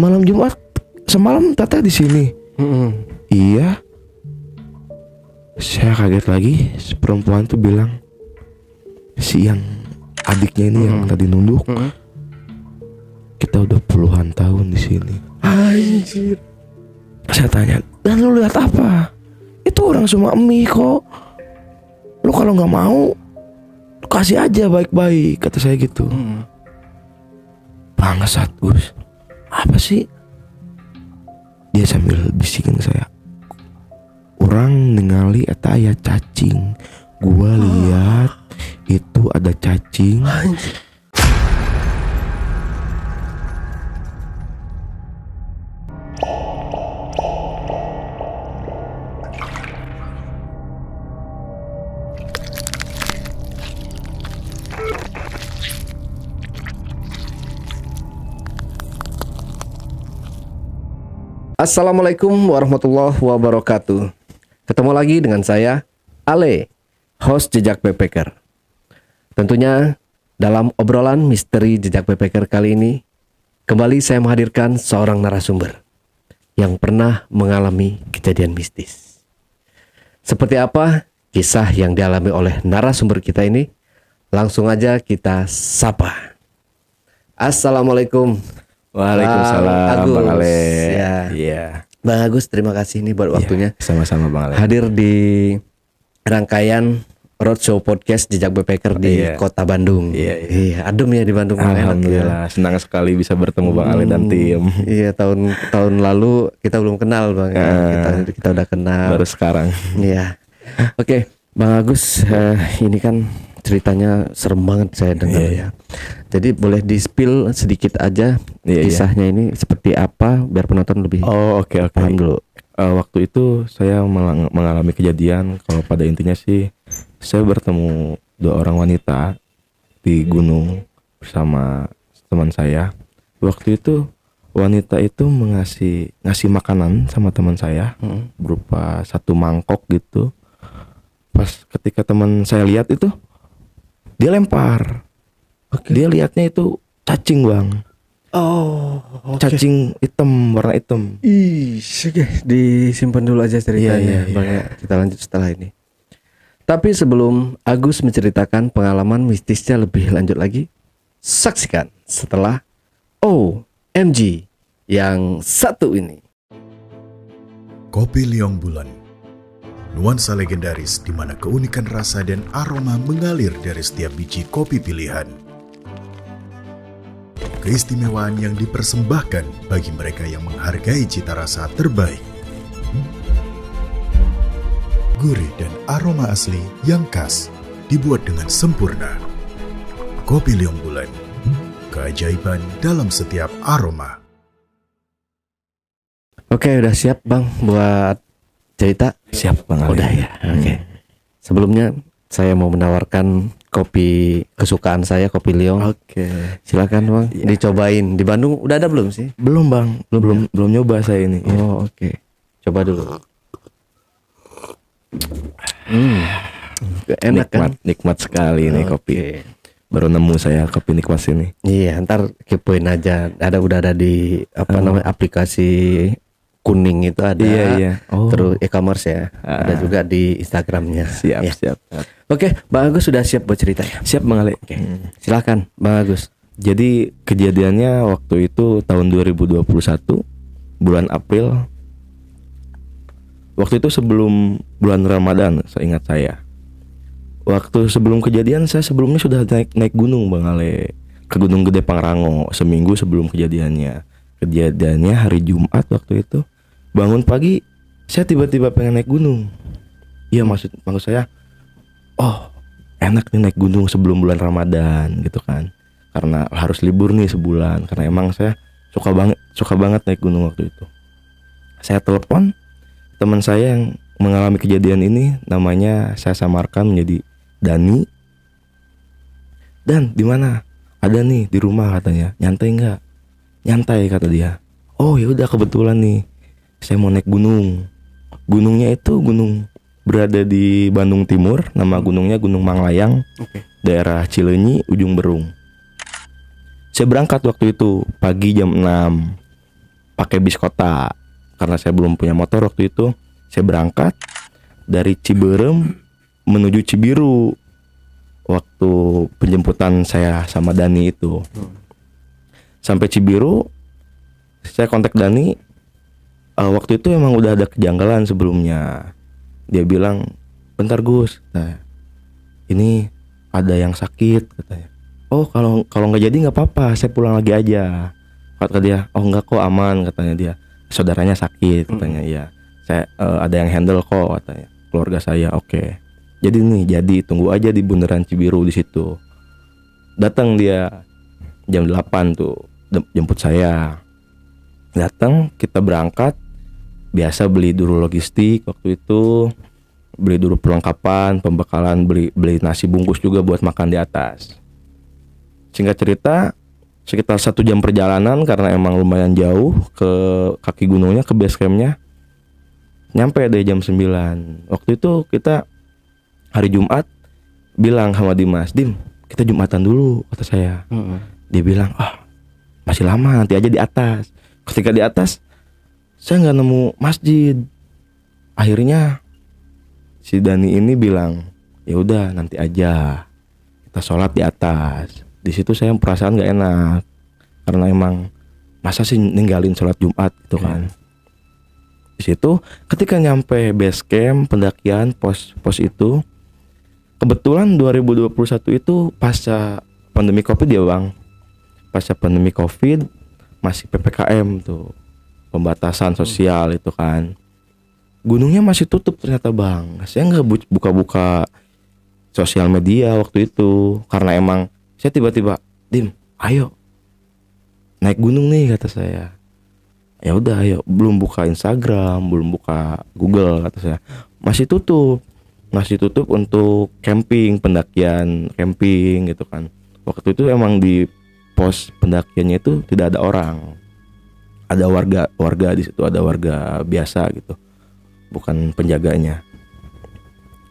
malam Jumat semalam Tata di sini. Iya. Saya kaget lagi, si perempuan tuh bilang si yang adiknya ini yang tadi nunduk. Kita udah puluhan tahun di sini. Anjir. Saya tanya, dan lu lihat apa? Itu orang semua mie kok. Lu kalau nggak mau, lu kasih aja baik-baik, kata saya gitu. Bangsat Gus. Apa sih? Dia sambil bisikin ke saya. Orang ningali eta aya cacing. Gua lihat itu ada cacing. Assalamualaikum warahmatullahi wabarakatuh. Ketemu lagi dengan saya, Ale, host Jejak Backpacker. Tentunya dalam obrolan misteri Jejak Backpacker kali ini, kembali saya menghadirkan seorang narasumber yang pernah mengalami kejadian mistis. Seperti apa kisah yang dialami oleh narasumber kita ini? Langsung aja kita sapa. Assalamualaikum. Waalaikumsalam Bang Ale. Ya. Iya. Bang Agus, terima kasih nih buat waktunya. Sama-sama Bang Ale. Hadir di rangkaian Roadshow Podcast Jejak Backpacker di Kota Bandung. Iya, adem ya di Bandung. Alhamdulillah, senang sekali bisa bertemu Bang Ale dan tim. Iya, tahun lalu kita belum kenal Bang. Kita udah kenal. Baru sekarang. Iya. Oke, Bang Agus, ini kan ceritanya serem banget saya dengar ya. Jadi boleh di-spill sedikit aja kisahnya ini seperti apa biar penonton lebih paham dulu. Waktu itu saya mengalami kejadian, kalau pada intinya sih saya bertemu dua orang wanita di gunung bersama teman saya. Waktu itu wanita itu ngasih makanan sama teman saya berupa satu mangkok gitu. Pas ketika teman saya lihat itu, dia lempar. Dia lihatnya itu cacing Bang. Cacing hitam, warna hitam. Disimpan dulu aja ceritanya. Bang, ya. Kita lanjut setelah ini. Tapi sebelum Agus menceritakan pengalaman mistisnya lebih lanjut lagi, saksikan setelah OMG yang satu ini. Kopi Liong Bulan, nuansa legendaris di mana keunikan rasa dan aroma mengalir dari setiap biji kopi pilihan. Keistimewaan yang dipersembahkan bagi mereka yang menghargai cita rasa terbaik. Gurih dan aroma asli yang khas dibuat dengan sempurna. Kopi Liong Bulan, keajaiban dalam setiap aroma. Oke, udah siap Bang buat cerita? Siap Bang Ale. Udah ya. Oke. Sebelumnya saya mau menawarkan kopi kesukaan saya, kopi Liong. Silakan Bang, dicobain. Di Bandung udah ada belum sih? Belum Bang, belum nyoba saya ini. Oke. Coba dulu. Enak kan? Nikmat sekali ini kopi. Baru nemu saya kopi nikmat sini. Iya, ntar kepoin aja. Udah ada di namanya aplikasi kuning itu ada. Iya. Terus e-commerce ya. Ada juga di Instagramnya. Siap. Oke, Bang Agus sudah siap buat cerita ya? Siap Bang Ale. Silakan Bang Agus. Jadi kejadiannya waktu itu tahun 2021 bulan April. Waktu itu sebelum bulan Ramadan, seingat saya. Waktu sebelum kejadian saya sebelumnya sudah naik gunung Bang Ale, ke Gunung Gede Pangrango seminggu sebelum kejadiannya. Kejadiannya hari Jumat waktu itu. Bangun pagi saya tiba-tiba pengen naik gunung. Iya maksud saya, enak nih naik gunung sebelum bulan Ramadan gitu kan. Karena harus libur nih sebulan. Karena emang saya suka banget naik gunung waktu itu. Saya telepon teman saya yang mengalami kejadian ini, namanya saya samarkan menjadi Dani. Dan di mana? Ada nih di rumah katanya. Nyantai nggak? Nyantai kata dia. Oh ya udah kebetulan nih. Saya mau naik gunung. Gunungnya itu gunung berada di Bandung Timur. Nama gunungnya Gunung Manglayang. Daerah Cileunyi, Ujung Berung. Saya berangkat waktu itu pagi jam 6. pakai bis kota karena saya belum punya motor waktu itu. Saya berangkat dari Ciberem menuju Cibiru waktu penjemputan saya sama Dani itu. Sampai Cibiru saya kontak Dani. Waktu itu emang udah ada kejanggalan sebelumnya. Dia bilang, bentar Gus, nah, ini ada yang sakit katanya. Oh kalau nggak jadi nggak apa-apa, saya pulang lagi aja. Kata dia, oh enggak kok aman katanya dia. Saudaranya sakit katanya. Iya, saya ada yang handle kok katanya. Keluarga saya oke. Jadi tunggu aja di bundaran Cibiru di situ. Datang dia jam 8 tuh jemput saya. Datang, kita berangkat. Biasa beli dulu logistik waktu itu. Beli dulu perlengkapan, pembekalan, beli nasi bungkus juga buat makan di atas. Singkat cerita, sekitar 1 jam perjalanan karena emang lumayan jauh ke kaki gunungnya, ke base campnya. Nyampe deh jam 9. Waktu itu kita hari Jumat bilang sama Dimas, Dim, kita Jumatan dulu kata saya. Dia bilang, masih lama, nanti aja di atas. Ketika di atas, saya nggak nemu masjid. Akhirnya si Dani ini bilang, ya udah nanti aja kita sholat di atas. Di situ saya perasaan nggak enak karena emang masa sih ninggalin sholat Jumat gitu kan. Di situ ketika nyampe base camp pendakian pos itu, kebetulan 2021 itu pasca pandemi Covid ya Bang. Pasca pandemi Covid masih PPKM tuh, pembatasan sosial itu kan. Gunungnya masih tutup ternyata Bang. Saya nggak buka-buka sosial media waktu itu karena emang saya tiba-tiba, Dim, ayo naik gunung nih kata saya. Ya udah ayo, belum buka Instagram, belum buka Google kata saya. Masih tutup untuk camping, pendakian camping gitu kan. Waktu itu emang di pos pendakiannya itu tidak ada orang. Ada warga di situ, ada warga biasa gitu. Bukan penjaganya.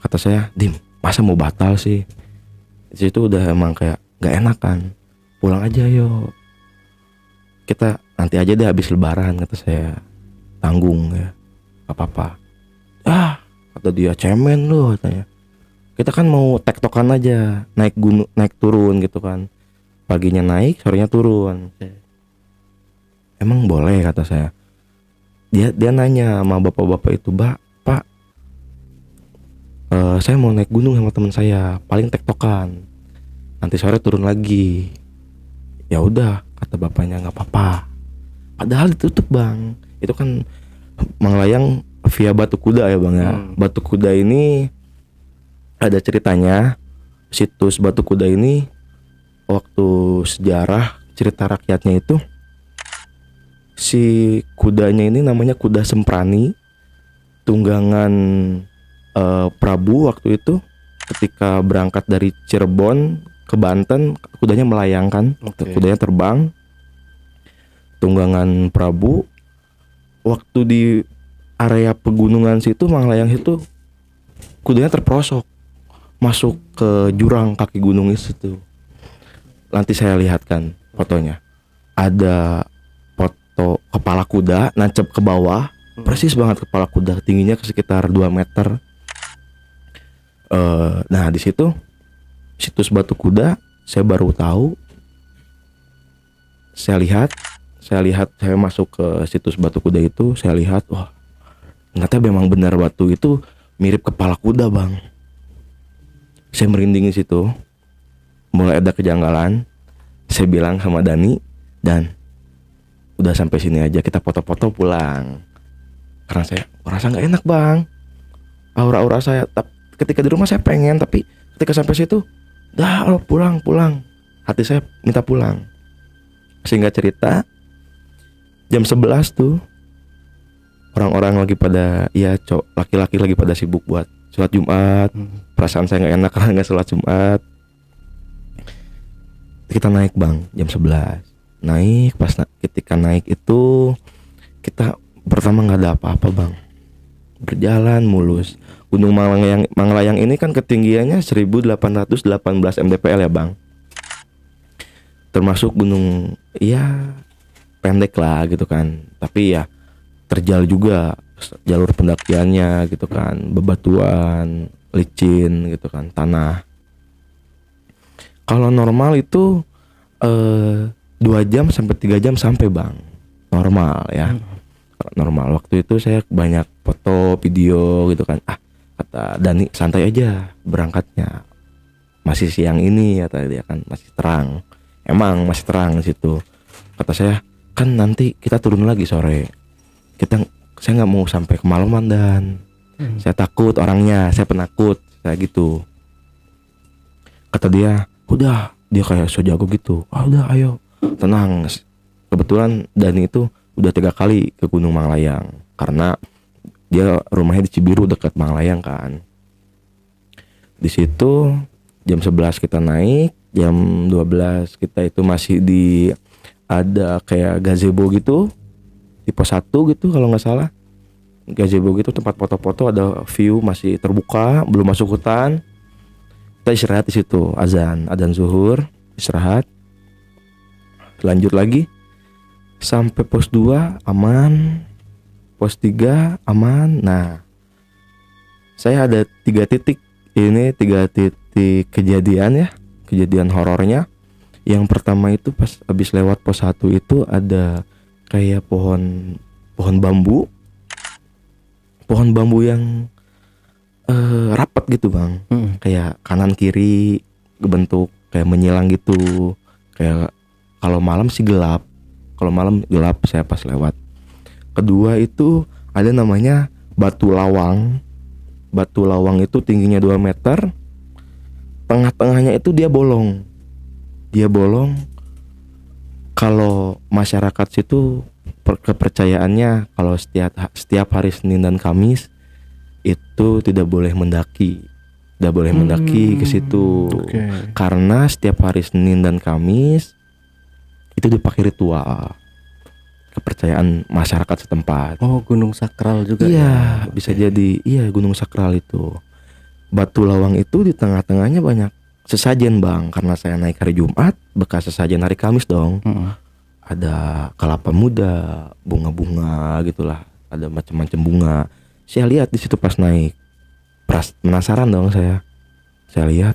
Kata saya, Dim, masa mau batal sih? Di situ udah emang kayak gak enak kan. Pulang aja yuk. Kita nanti aja deh habis lebaran kata saya. Tanggung ya. Gak apa-apa. Kata dia, cemen lu katanya. Kita kan mau tektokan aja, naik gunung, naik turun gitu kan. Paginya naik, sorenya turun. Emang boleh kata saya. Dia nanya sama bapak-bapak itu, Pak, saya mau naik gunung sama teman saya, paling tektokan. Nanti sore turun lagi. Ya udah kata bapaknya, nggak apa-apa. Padahal ditutup Bang. Itu kan Manglayang via Batu Kuda ya Bang ya. Batu Kuda ini ada ceritanya. Situs Batu Kuda ini waktu sejarah cerita rakyatnya itu, si kudanya ini namanya kuda Semprani, tunggangan Prabu waktu itu ketika berangkat dari Cirebon ke Banten, kudanya melayangkan, kudanya terbang. Tunggangan Prabu waktu di area pegunungan situ Manglayang itu kudanya terperosok masuk ke jurang kaki gunung itu. Nanti saya lihatkan fotonya. Ada foto kepala kuda nancep ke bawah, persis banget kepala kuda, tingginya sekitar 2 meter. Nah di situ situs Batu Kuda saya baru tahu. Saya masuk ke situs Batu Kuda itu, saya lihat, wah ternyata memang benar batu itu mirip kepala kuda Bang. Saya merinding di situ, mulai ada kejanggalan. Saya bilang sama Dani, Dan, udah sampai sini aja, kita foto-foto pulang. Karena saya merasa nggak enak Bang, aura-aura saya. Ketika di rumah saya pengen, tapi ketika sampai situ, dah lo pulang. Hati saya minta pulang. Sehingga cerita, jam 11 tuh orang-orang lagi pada, laki-laki lagi pada sibuk buat sholat Jumat. Perasaan saya nggak enak karena nggak sholat Jumat. Kita naik Bang, jam 11. Naik, ketika naik itu kita pertama nggak ada apa-apa Bang. Berjalan mulus. Gunung Manglayang ini kan ketinggiannya 1818 mdpl ya Bang. Termasuk gunung pendek lah gitu kan. Tapi ya terjal juga jalur pendakiannya gitu kan, bebatuan, licin gitu kan, tanah. Kalau normal itu 2 jam sampai 3 jam sampai bang, normal ya. Normal waktu itu saya banyak foto video gitu kan. Kata Dani santai aja berangkatnya, masih siang ini kata dia kan, masih terang. Emang masih terang di situ. Kata saya kan nanti kita turun lagi sore. Saya nggak mau sampai kemalaman dan saya takut orangnya, saya penakut kayak gitu. Kata dia, udah, dia kayak so jago gitu. Udah ayo tenang. Kebetulan Dani itu udah 3 kali ke Gunung Manglayang karena dia rumahnya di Cibiru dekat Manglayang kan. Di situ jam 11 kita naik, jam 12 kita itu masih di ada kayak gazebo gitu di pos 1 gitu kalau nggak salah. Gazebo gitu tempat foto-foto, ada view masih terbuka, belum masuk hutan. Kita istirahat di situ, azan zuhur, istirahat. Lanjut lagi sampai pos 2 aman, pos 3 aman. Nah, saya ada 3 titik kejadian ya, kejadian horornya. Yang pertama itu pas habis lewat pos 1 itu ada kayak pohon bambu yang rapat gitu bang, kayak kanan kiri bentuk kayak menyilang gitu. Kayak kalau malam sih gelap, saya pas lewat. Kedua itu ada namanya batu lawang. Batu lawang itu tingginya 2 meter, tengah-tengahnya itu dia bolong. Kalau masyarakat situ kepercayaannya kalau setiap hari Senin dan Kamis itu tidak boleh mendaki ke situ. Karena setiap hari Senin dan Kamis itu dipakai ritual, kepercayaan masyarakat setempat. Oh, gunung sakral juga. Iya, bisa jadi. Iya, gunung sakral itu. Batu lawang itu di tengah-tengahnya banyak sesajen bang, karena saya naik hari Jumat, bekas sesajen hari Kamis dong. Ada kelapa muda, bunga-bunga gitulah, ada macam-macam bunga. Saya lihat di situ pas naik, penasaran dong saya lihat,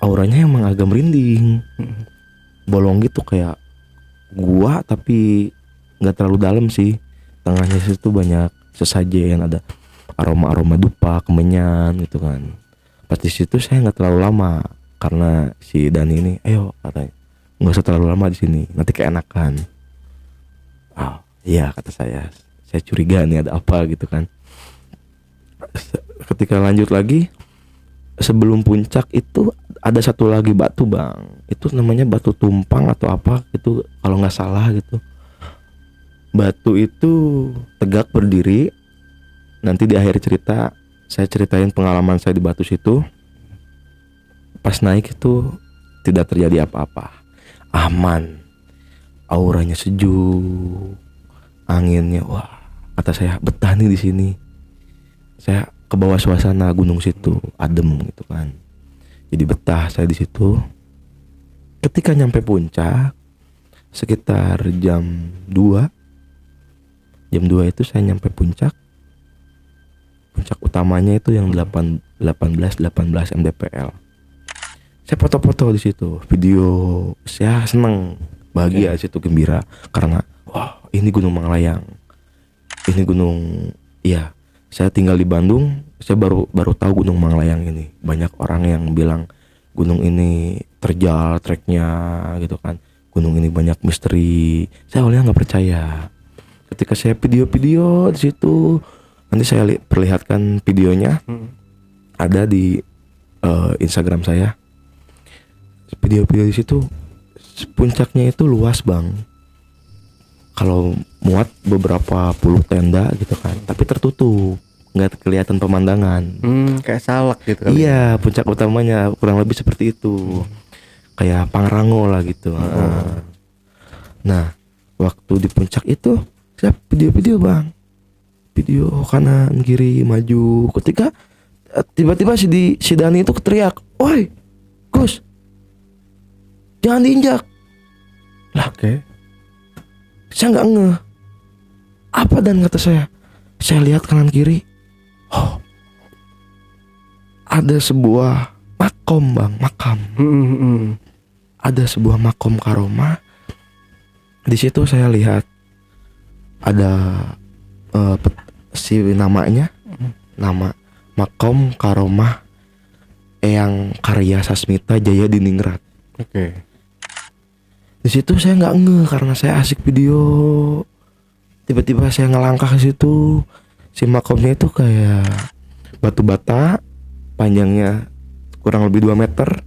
auranya emang agak merinding, bolong gitu kayak gua tapi nggak terlalu dalam sih. Tengahnya situ banyak sesajen, ada aroma dupa, kemenyan gitu kan. Pas di situ saya nggak terlalu lama karena si Dani ini, ayo katanya nggak usah terlalu lama di sini, nanti keenakan. Iya kata saya curiga nih ada apa gitu kan. Ketika lanjut lagi sebelum puncak itu ada satu lagi batu bang, itu namanya batu tumpang atau apa gitu kalau nggak salah gitu. Batu itu tegak berdiri. Nanti di akhir cerita saya ceritain pengalaman saya di batu situ. Pas naik itu tidak terjadi apa-apa, aman, auranya sejuk, anginnya wah, kata saya betah nih di sini. Saya ke bawah suasana gunung situ, adem gitu kan. Jadi betah saya di situ. Ketika nyampe puncak sekitar jam 2 itu saya nyampe puncak. Puncak utamanya itu yang 18 mdpl. Saya foto-foto di situ, video. Saya senang, bahagia di situ, gembira karena wah, ini Gunung Manglayang. Ini gunung, iya. Saya tinggal di Bandung, saya baru tahu Gunung Manglayang ini. Banyak orang yang bilang gunung ini terjal treknya gitu kan. Gunung ini banyak misteri. Saya awalnya nggak percaya. Ketika saya video-video di situ, nanti saya perlihatkan videonya, ada di Instagram saya. Video-video di situ, puncaknya itu luas bang. Kalau muat beberapa puluh tenda gitu kan, tapi tertutup, nggak kelihatan pemandangan. Kayak salak gitu kan. Iya, puncak utamanya kurang lebih seperti itu, kayak Pangrango lah gitu. Nah, waktu di puncak itu saya video bang, video kanan kiri maju. Ketika tiba-tiba si Dani itu teriak, "Woi, Gus, jangan diinjak." Lah, Saya nggak ngeh. Apa dan kata saya? Saya lihat kanan kiri. Oh, ada sebuah makom bang, makam. Ada sebuah makom karomah. Di situ saya lihat ada si namanya, nama makom karomah Eyang Karya Sasmita Jaya Diningrat. Oke. Di situ saya nggak ngeh karena saya asik video. Tiba-tiba saya ngelangkah ke situ. Si makomnya itu kayak batu bata, panjangnya kurang lebih 2 meter.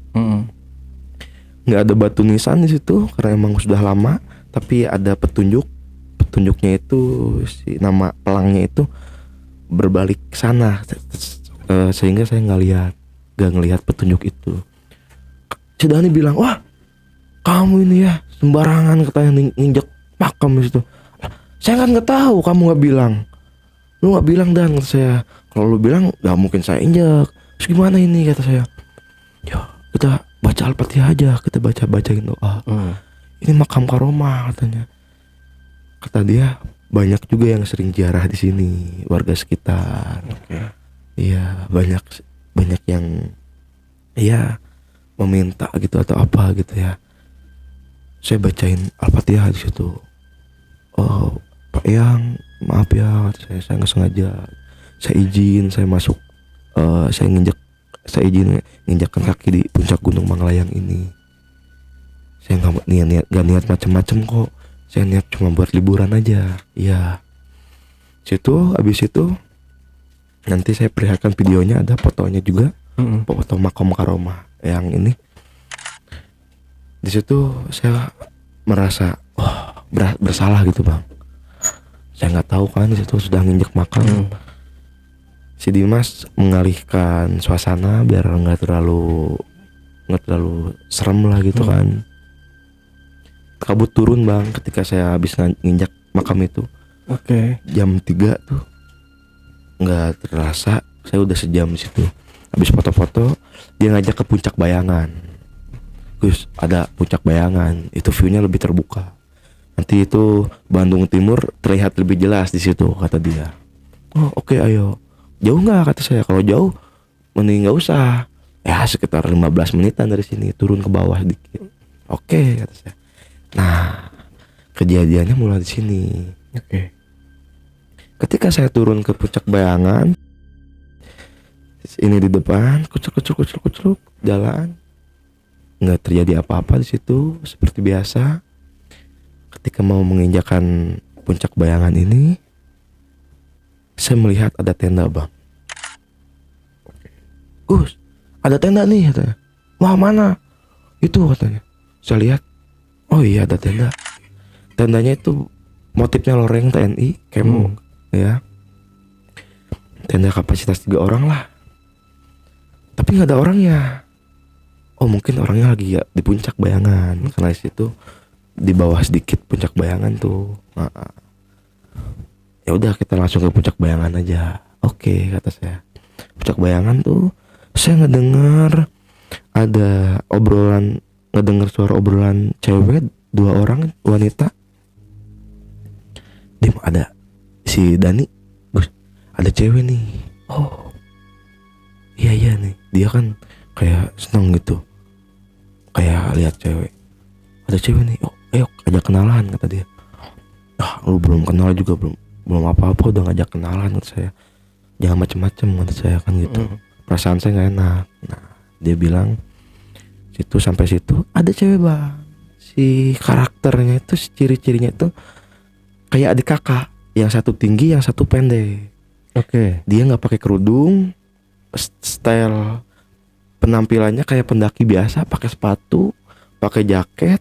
Nggak ada batu nisan di situ karena emang sudah lama. Tapi ada petunjuknya itu si nama pelangnya itu berbalik sana, sehingga saya nggak ngelihat petunjuk itu. Si Dani bilang, wah kamu ini ya sembarangan katanya nginjek makam di situ. Saya kan nggak tahu, kamu nggak bilang. Lu nggak bilang Dan, kata saya. Kalau lu bilang nggak mungkin saya injek. Terus gimana ini kata saya. Ya kita baca Al-Fatihah aja, kita bacain doa. Ini makam karomah katanya. Kata dia banyak juga yang sering ziarah di sini, warga sekitar. Iya banyak yang ya meminta gitu atau apa gitu ya. Saya bacain Al-Fatihah di situ. Oh Pak Yang, maaf ya, saya nggak sengaja. Saya izin, saya masuk, saya izin nginjakkan kaki di puncak Gunung Manglayang ini. Saya nggak niat macam-macam kok. Saya niat cuma buat liburan aja. Iya. Abis itu nanti saya perlihatkan videonya, ada fotonya juga, foto makom karomah yang ini. Di situ saya merasa bersalah gitu bang. Saya nggak tahu kan di situ sudah nginjek makam. Si Dimas mengalihkan suasana biar nggak terlalu serem lah gitu kan. Kabut turun bang ketika saya habis nginjak makam itu. Jam 3 tuh nggak terasa saya udah sejam di situ. Habis foto-foto dia ngajak ke Puncak Bayangan. Gus, ada Puncak Bayangan, itu view-nya lebih terbuka. Nanti itu Bandung Timur terlihat lebih jelas di situ kata dia. Oh oke, ayo. Jauh nggak kata saya? Kalau jauh mending nggak usah. Ya sekitar 15 menitan dari sini, turun ke bawah sedikit. Oke kata saya. Nah kejadiannya mulai di sini. Ketika saya turun ke Puncak Bayangan, ini di depan kucuk jalan, nggak terjadi apa-apa di situ seperti biasa. Ketika mau menginjakan Puncak Bayangan ini, saya melihat ada tenda bang. Gus, ada tenda nih katanya. Wah mana? Itu katanya. Saya lihat, oh iya ada tenda. Tendanya itu motifnya loreng TNI, kemo, ya. Tenda kapasitas 3 orang lah. Tapi nggak ada orangnya. Oh mungkin orangnya lagi ya di Puncak Bayangan, karena di situ di bawah sedikit Puncak Bayangan tuh. Ya udah kita langsung ke Puncak Bayangan aja. Oke kata saya. Puncak Bayangan tuh saya ngedengar suara obrolan cewek 2 orang wanita. Dia ada si Dani, Gus, ada cewek nih. Oh iya nih, dia kan kayak seneng gitu, kayak lihat cewek. Ada cewek nih, oh ayo ajak kenalan kata dia. Lu belum kenal juga, belum apa-apa udah ngajak kenalan kata saya. Jangan macem-macem kata saya kan gitu. Perasaan saya nggak enak. Nah dia bilang situ sampai situ ada cewek bang. Si karakternya itu, si ciri-cirinya itu kayak adik kakak, yang satu tinggi, yang satu pendek. Dia nggak pakai kerudung, style penampilannya kayak pendaki biasa, pakai sepatu, pakai jaket.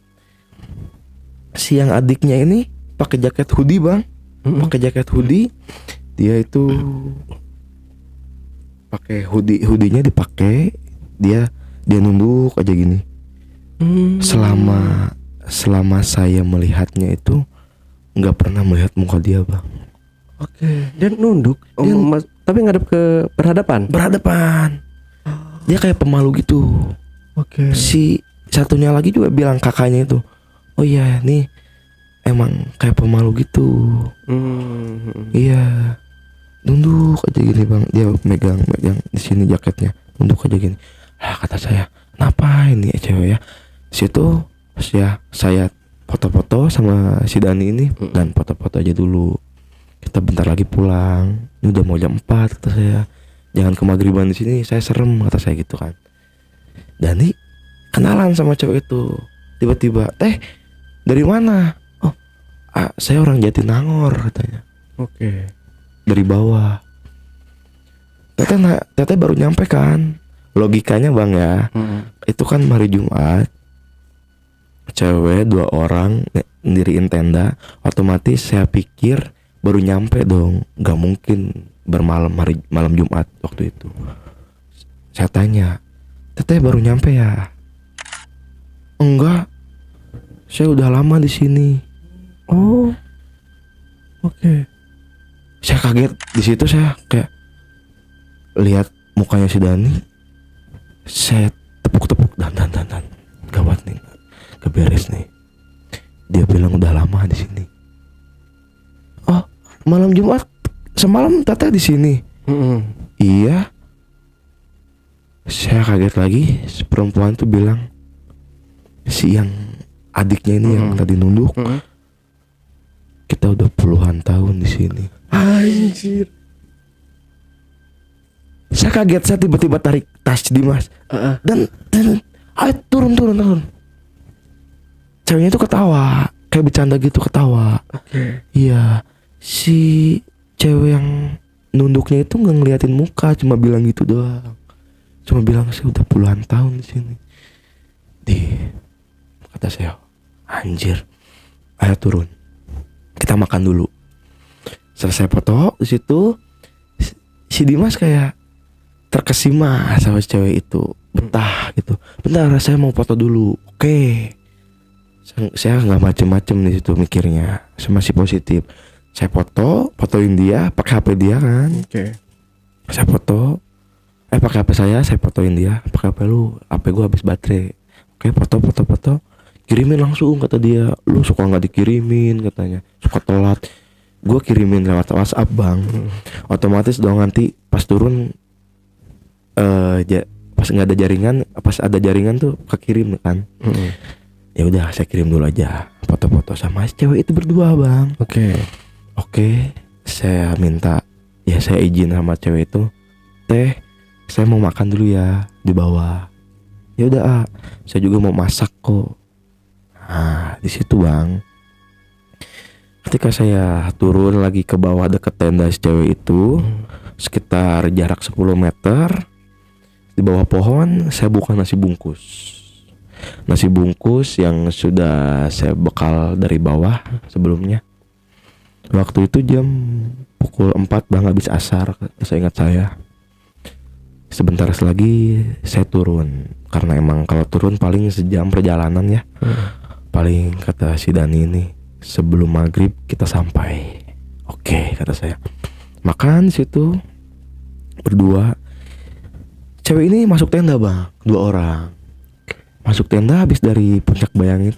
Si yang adiknya ini pakai jaket hoodie bang, pakai jaket hoodie. Dia itu pakai hoodie-nya dipakai, dia nunduk aja gini. Selama saya melihatnya itu nggak pernah melihat muka dia bang. Dia nunduk, tapi ngadep ke berhadapan. Dia kayak pemalu gitu. Si satunya lagi juga bilang kakaknya itu, oh iya nih emang kayak pemalu gitu. Iya, nunduk aja gini bang, dia megang di sini jaketnya, nunduk aja gini. Kata saya, ngapain nih cewek ya? Situ ya saya foto-foto sama si Dani ini, dan foto-foto aja dulu. Kita bentar lagi pulang. Ini udah mau jam 4 kata saya. Jangan kemagriban di sini, saya serem kata saya gitu kan. Dani kenalan sama cewek itu. Tiba-tiba, dari mana? Oh, saya orang Jatinangor katanya. Oke. Dari bawah. Teteh baru nyampe kan. Logikanya bang ya, itu kan hari Jumat. Cewek 2 orang ndiriin tenda, otomatis saya pikir baru nyampe dong, nggak mungkin bermalam malam Jumat waktu itu. Saya tanya, teteh baru nyampe ya? Enggak, saya udah lama di sini. Oh, oke. Saya kaget di situ, saya kayak lihat mukanya si Dani, saya tepuk-tepuk dan gawat nih, keberes nih. Dia bilang udah lama di sini. Oh, malam Jumat semalam teteh di sini. Iya. Saya kaget lagi, si perempuan tuh bilang, si yang adiknya ini yang tadi nunduk, kita udah puluhan tahun di sini. Anjir. Saya kaget, saya tiba-tiba tarik tas Dimas. Dan ayo turun. Ceweknya itu ketawa, kayak bercanda gitu ketawa. Iya, si cewek yang nunduknya itu nggak ngeliatin muka, cuma bilang gitu doang. Cuma bilang saya udah puluhan tahun di sini. Kata saya, anjir, ayo turun, kita makan dulu. Selesai foto di situ, si Dimas kayak terkesima sama si cewek itu, betah gitu. Bentar, saya mau foto dulu. Oke. Saya nggak macem-macem di situ mikirnya, saya masih positif. Saya fotoin dia pakai HP dia kan. Saya pakai HP saya fotoin dia pakai HP lu. HP gua habis baterai. Oke, foto. Kirimin langsung kata dia. Lu suka nggak dikirimin katanya, suka telat. Gua kirimin lewat WhatsApp bang. Otomatis dong nanti pas turun pas nggak ada jaringan, pas ada jaringan tuh kekirim kan. Ya udah, saya kirim dulu aja foto-foto sama si cewek itu berdua bang. Oke, saya minta, ya saya izin sama cewek itu, teh, saya mau makan dulu ya di bawah. Ya udah, saya juga mau masak kok. Nah, di situ bang, ketika saya turun lagi ke bawah deket tenda si cewek itu, sekitar jarak 10 meter, di bawah pohon saya buka nasi bungkus yang sudah saya bekal dari bawah sebelumnya. Waktu itu jam pukul 4 bang, habis asar, saya ingat saya. Sebentar lagi saya turun, karena emang kalau turun paling sejam perjalanan ya. Paling kata si Dani ini, sebelum maghrib kita sampai. Oke, kata saya. Makan situ berdua. Cewek ini masuk tenda bang, 2 orang. Masuk tenda habis dari puncak bayangan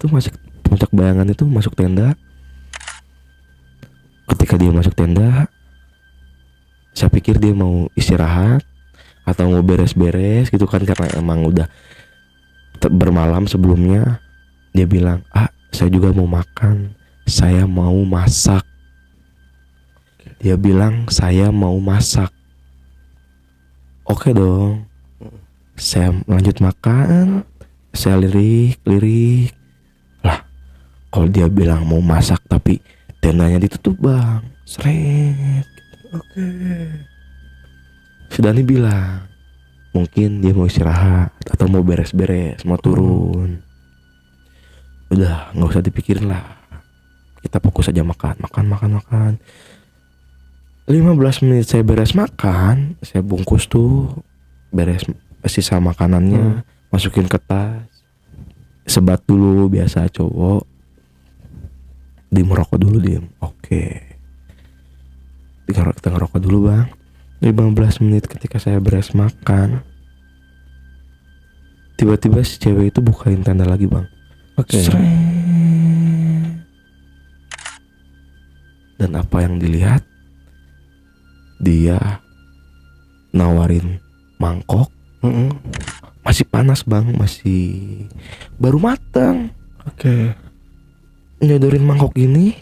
itu masuk tenda. Ketika dia masuk tenda, saya pikir dia mau istirahat atau mau beres-beres gitu kan, karena emang udah bermalam sebelumnya. Dia bilang, saya juga mau makan, saya mau masak. Dia bilang saya mau masak. Oke dong. Saya lanjut makan. Saya lirik lah, kalau dia bilang mau masak tapi tendanya ditutup bang, seret. Oke. Sudah bilang mungkin dia mau istirahat atau mau beres-beres, mau turun. Udah, nggak usah dipikirin lah, kita fokus aja makan. 15 menit saya beres makan, saya bungkus tuh, beres sisa makanannya, masukin ke tas, sebat dulu biasa cowok, merokok dulu diem. Oke, kita ngerokok dulu bang. 15 menit ketika saya beres makan, tiba-tiba si cewek itu bukain tenda lagi bang. Dan apa yang dilihat, dia nawarin mangkok. Masih panas bang, masih baru matang. Oke. Nyodorin mangkok ini,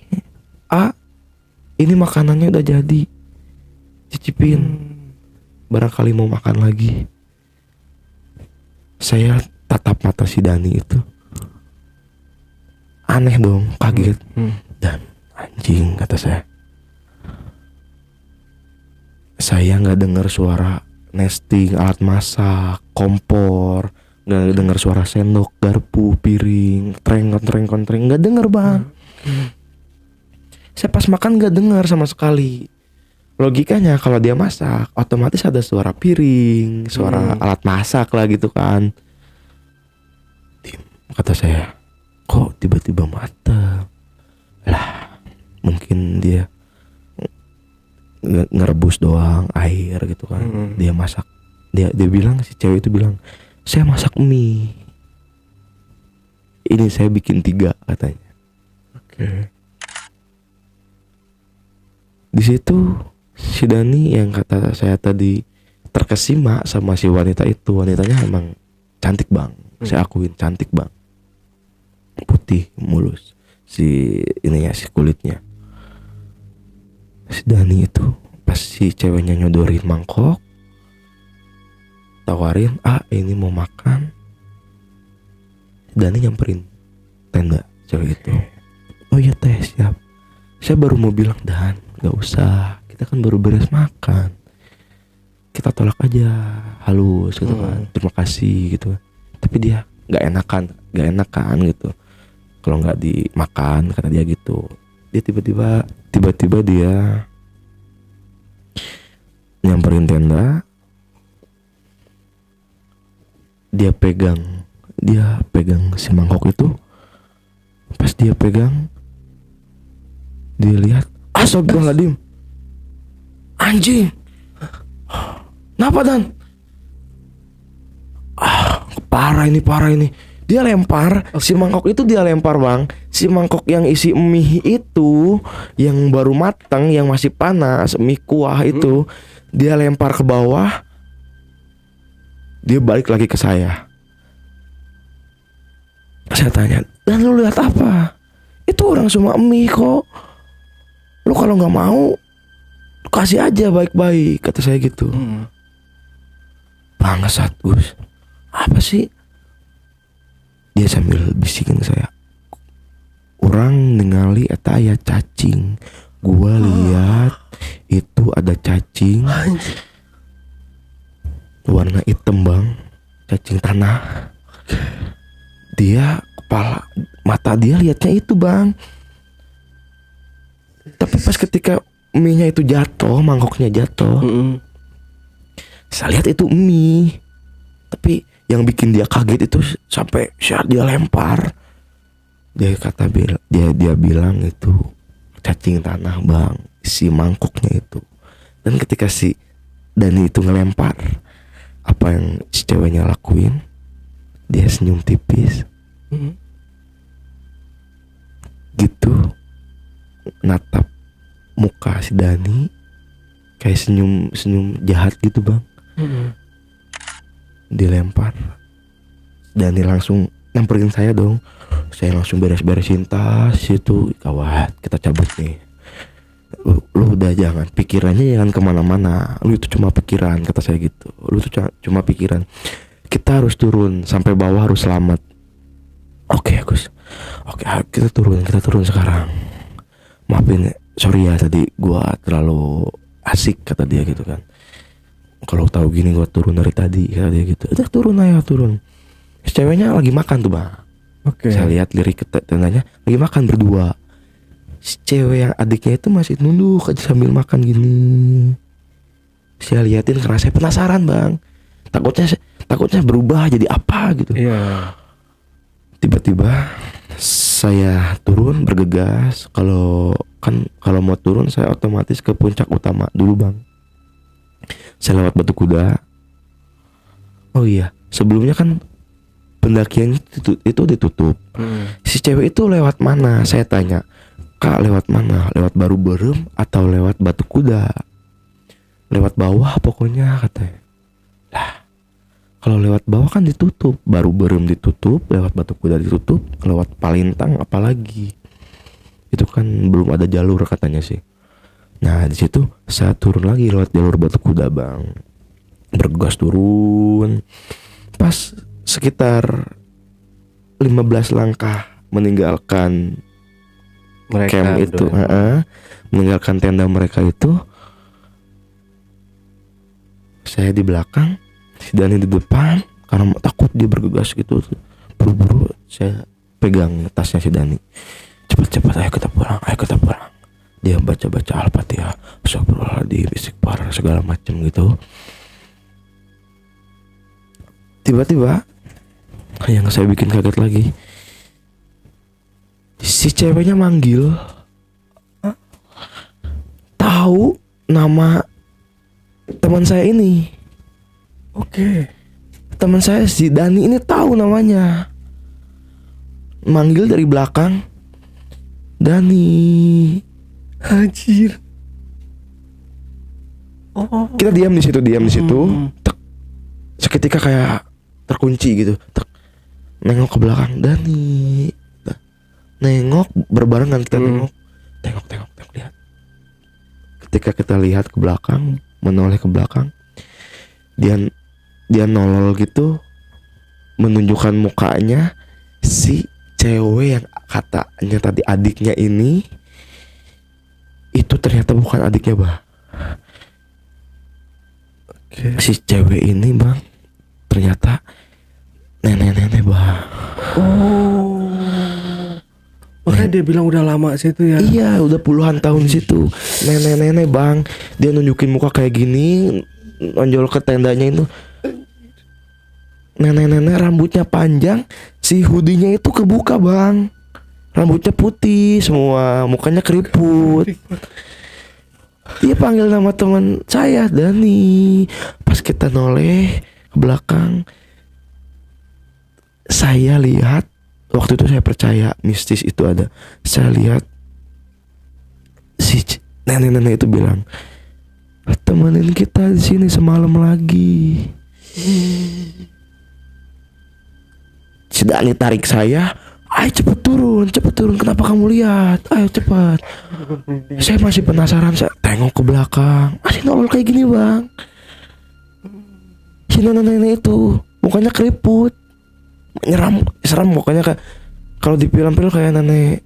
ini makanannya udah jadi, cicipin, barangkali mau makan lagi. Saya tatap mata si Dani itu, aneh dong, kaget. Dan anjing, kata saya nggak dengar suara nesting alat masak, kompor, nggak dengar suara sendok, garpu, piring, treng, nggak dengar bang. Saya pas makan nggak dengar sama sekali. Logikanya kalau dia masak, otomatis ada suara piring, suara alat masak lah gitu kan. Kata saya, kok tiba-tiba matang? Lah, mungkin dia ngerebus doang air gitu kan. Dia masak. Dia bilang, si cewek itu bilang, saya masak mie. Ini saya bikin 3 katanya. Oke. Di situ si Dani yang kata saya tadi terkesima sama si wanita itu. Wanitanya emang cantik bang. Saya akuin cantik bang. Putih mulus si ininya, si kulitnya. Si Dani itu pas si ceweknya nyodorin mangkok, tawarin, ini mau makan. Dani nyamperin tenda cewek itu. Oh iya teh, siap. Saya baru mau bilang, Dan gak usah, kita kan baru beres makan, kita tolak aja halus gitu kan, terima kasih gitu. Tapi dia gak enakan gitu kalau gak dimakan, kata dia gitu. Dia tiba-tiba dia nyamperin tenda. Dia pegang si mangkok itu. Pas dia pegang, dia lihat, astagfirullahaladzim, anjing, kenapa Dan? Parah ini. Dia lempar si mangkok itu, dia lempar bang. Si mangkok yang isi mie itu, yang baru matang, yang masih panas, mie kuah itu, dia lempar ke bawah. Dia balik lagi ke saya. Saya tanya, Dan lu lihat apa? Itu orang cuma mie kok. Lu kalau nggak mau, kasih aja baik-baik, kata saya gitu. Bangsat Gus, apa sih? Dia sambil bisikin saya, orang ningali eta aya cacing. Gua lihat itu ada cacing warna hitam bang, cacing tanah. Dia mata dia lihatnya itu bang. Tapi pas ketika mie-nya itu jatuh, mangkoknya jatuh, saya lihat itu mie. Tapi yang bikin dia kaget itu sampai saat dia lempar, dia bilang itu cacing tanah bang, si mangkoknya itu. Dan ketika si Dani itu ngelempar, apa yang si ceweknya lakuin, dia senyum tipis gitu, natap muka si Dani kayak senyum jahat gitu bang. Dilempar, Dani langsung nyamperin saya dong. Saya langsung beres-beresin tas itu, kawat kita cabut nih. Lu udah jangan, pikirannya jangan kemana-mana. Lu itu cuma pikiran, kata saya gitu. Lu itu cuma pikiran. Kita harus turun sampai bawah, harus selamat. Oke Gus, oke kita turun sekarang. Maafin, sorry ya tadi gua terlalu asik, kata dia gitu kan. Kalau tahu gini gua turun dari tadi, kata dia gitu. Udah turun. Ceweknya lagi makan tuh bang. Oke. Saya lihat lirik tendanya lagi makan berdua. Si cewek yang adiknya itu masih nunduk aja sambil makan gini. Saya liatin karena saya penasaran bang. Takutnya berubah jadi apa gitu. Iya. Tiba-tiba saya turun bergegas. Kalau mau turun saya otomatis ke puncak utama dulu bang. Saya lewat Batu Kuda. Oh iya, sebelumnya kan pendakian itu ditutup. Si cewek itu lewat mana? Saya tanya. Kak, lewat mana? Lewat Baru Berem atau lewat Batu Kuda? Lewat bawah pokoknya, katanya. Lah, kalau lewat bawah kan ditutup, Baru Berem ditutup, lewat Batu Kuda ditutup, lewat Palintang apalagi. Itu kan belum ada jalur katanya sih. Nah, di situ saya turun lagi lewat jalur Batu Kuda, Bang. Bergegas turun. Pas sekitar 15 langkah meninggalkan Mereka camp itu, meninggalkan tenda mereka itu, saya di belakang, si Dani di depan. Karena takut dia bergegas gitu, buru-buru saya pegang tasnya si Dani. Cepat, ayo kita pulang. Dia baca Al-Fatihah, astagfirullahaladzim, istighfar, segala macam gitu. Tiba-tiba yang saya bikin kaget lagi, si ceweknya manggil, tahu nama teman saya ini. Oke. Teman saya si Dani ini tahu namanya. Manggil dari belakang, Dani. Anjir. Kita diam di situ. Tek. Seketika kayak terkunci gitu. Tek. Nengok ke belakang, Dani. Nengok berbarengan kita tengok lihat. Ketika kita lihat ke belakang, menoleh ke belakang, dia nolol gitu, menunjukkan mukanya si cewek yang katanya tadi adiknya ini, itu ternyata bukan adiknya, Bang. Si cewek ini, Bang, ternyata nenek-nenek, Bang. Makanya dia bilang udah lama situ ya. Iya, udah puluhan tahun di situ. Nenek-nenek, Bang. Dia nunjukin muka kayak gini, nonjol ke tendanya itu. Nenek-nenek rambutnya panjang, si hoodie-nya itu kebuka, Bang. Rambutnya putih semua, mukanya keriput. Dia panggil nama teman saya, Dani. Pas kita noleh ke belakang, saya lihat, waktu itu saya percaya mistis itu ada. Saya lihat si nenek-nenek itu bilang, temenin kita di sini semalam lagi. Si Dani tarik saya, ayo cepet turun, kenapa kamu lihat? Ayo cepat. Saya masih penasaran, saya tengok ke belakang, masih nolol kayak gini, Bang. Si nenek-nenek itu mukanya keriput, seram mukanya, kayak kalau di film-film kayak nenek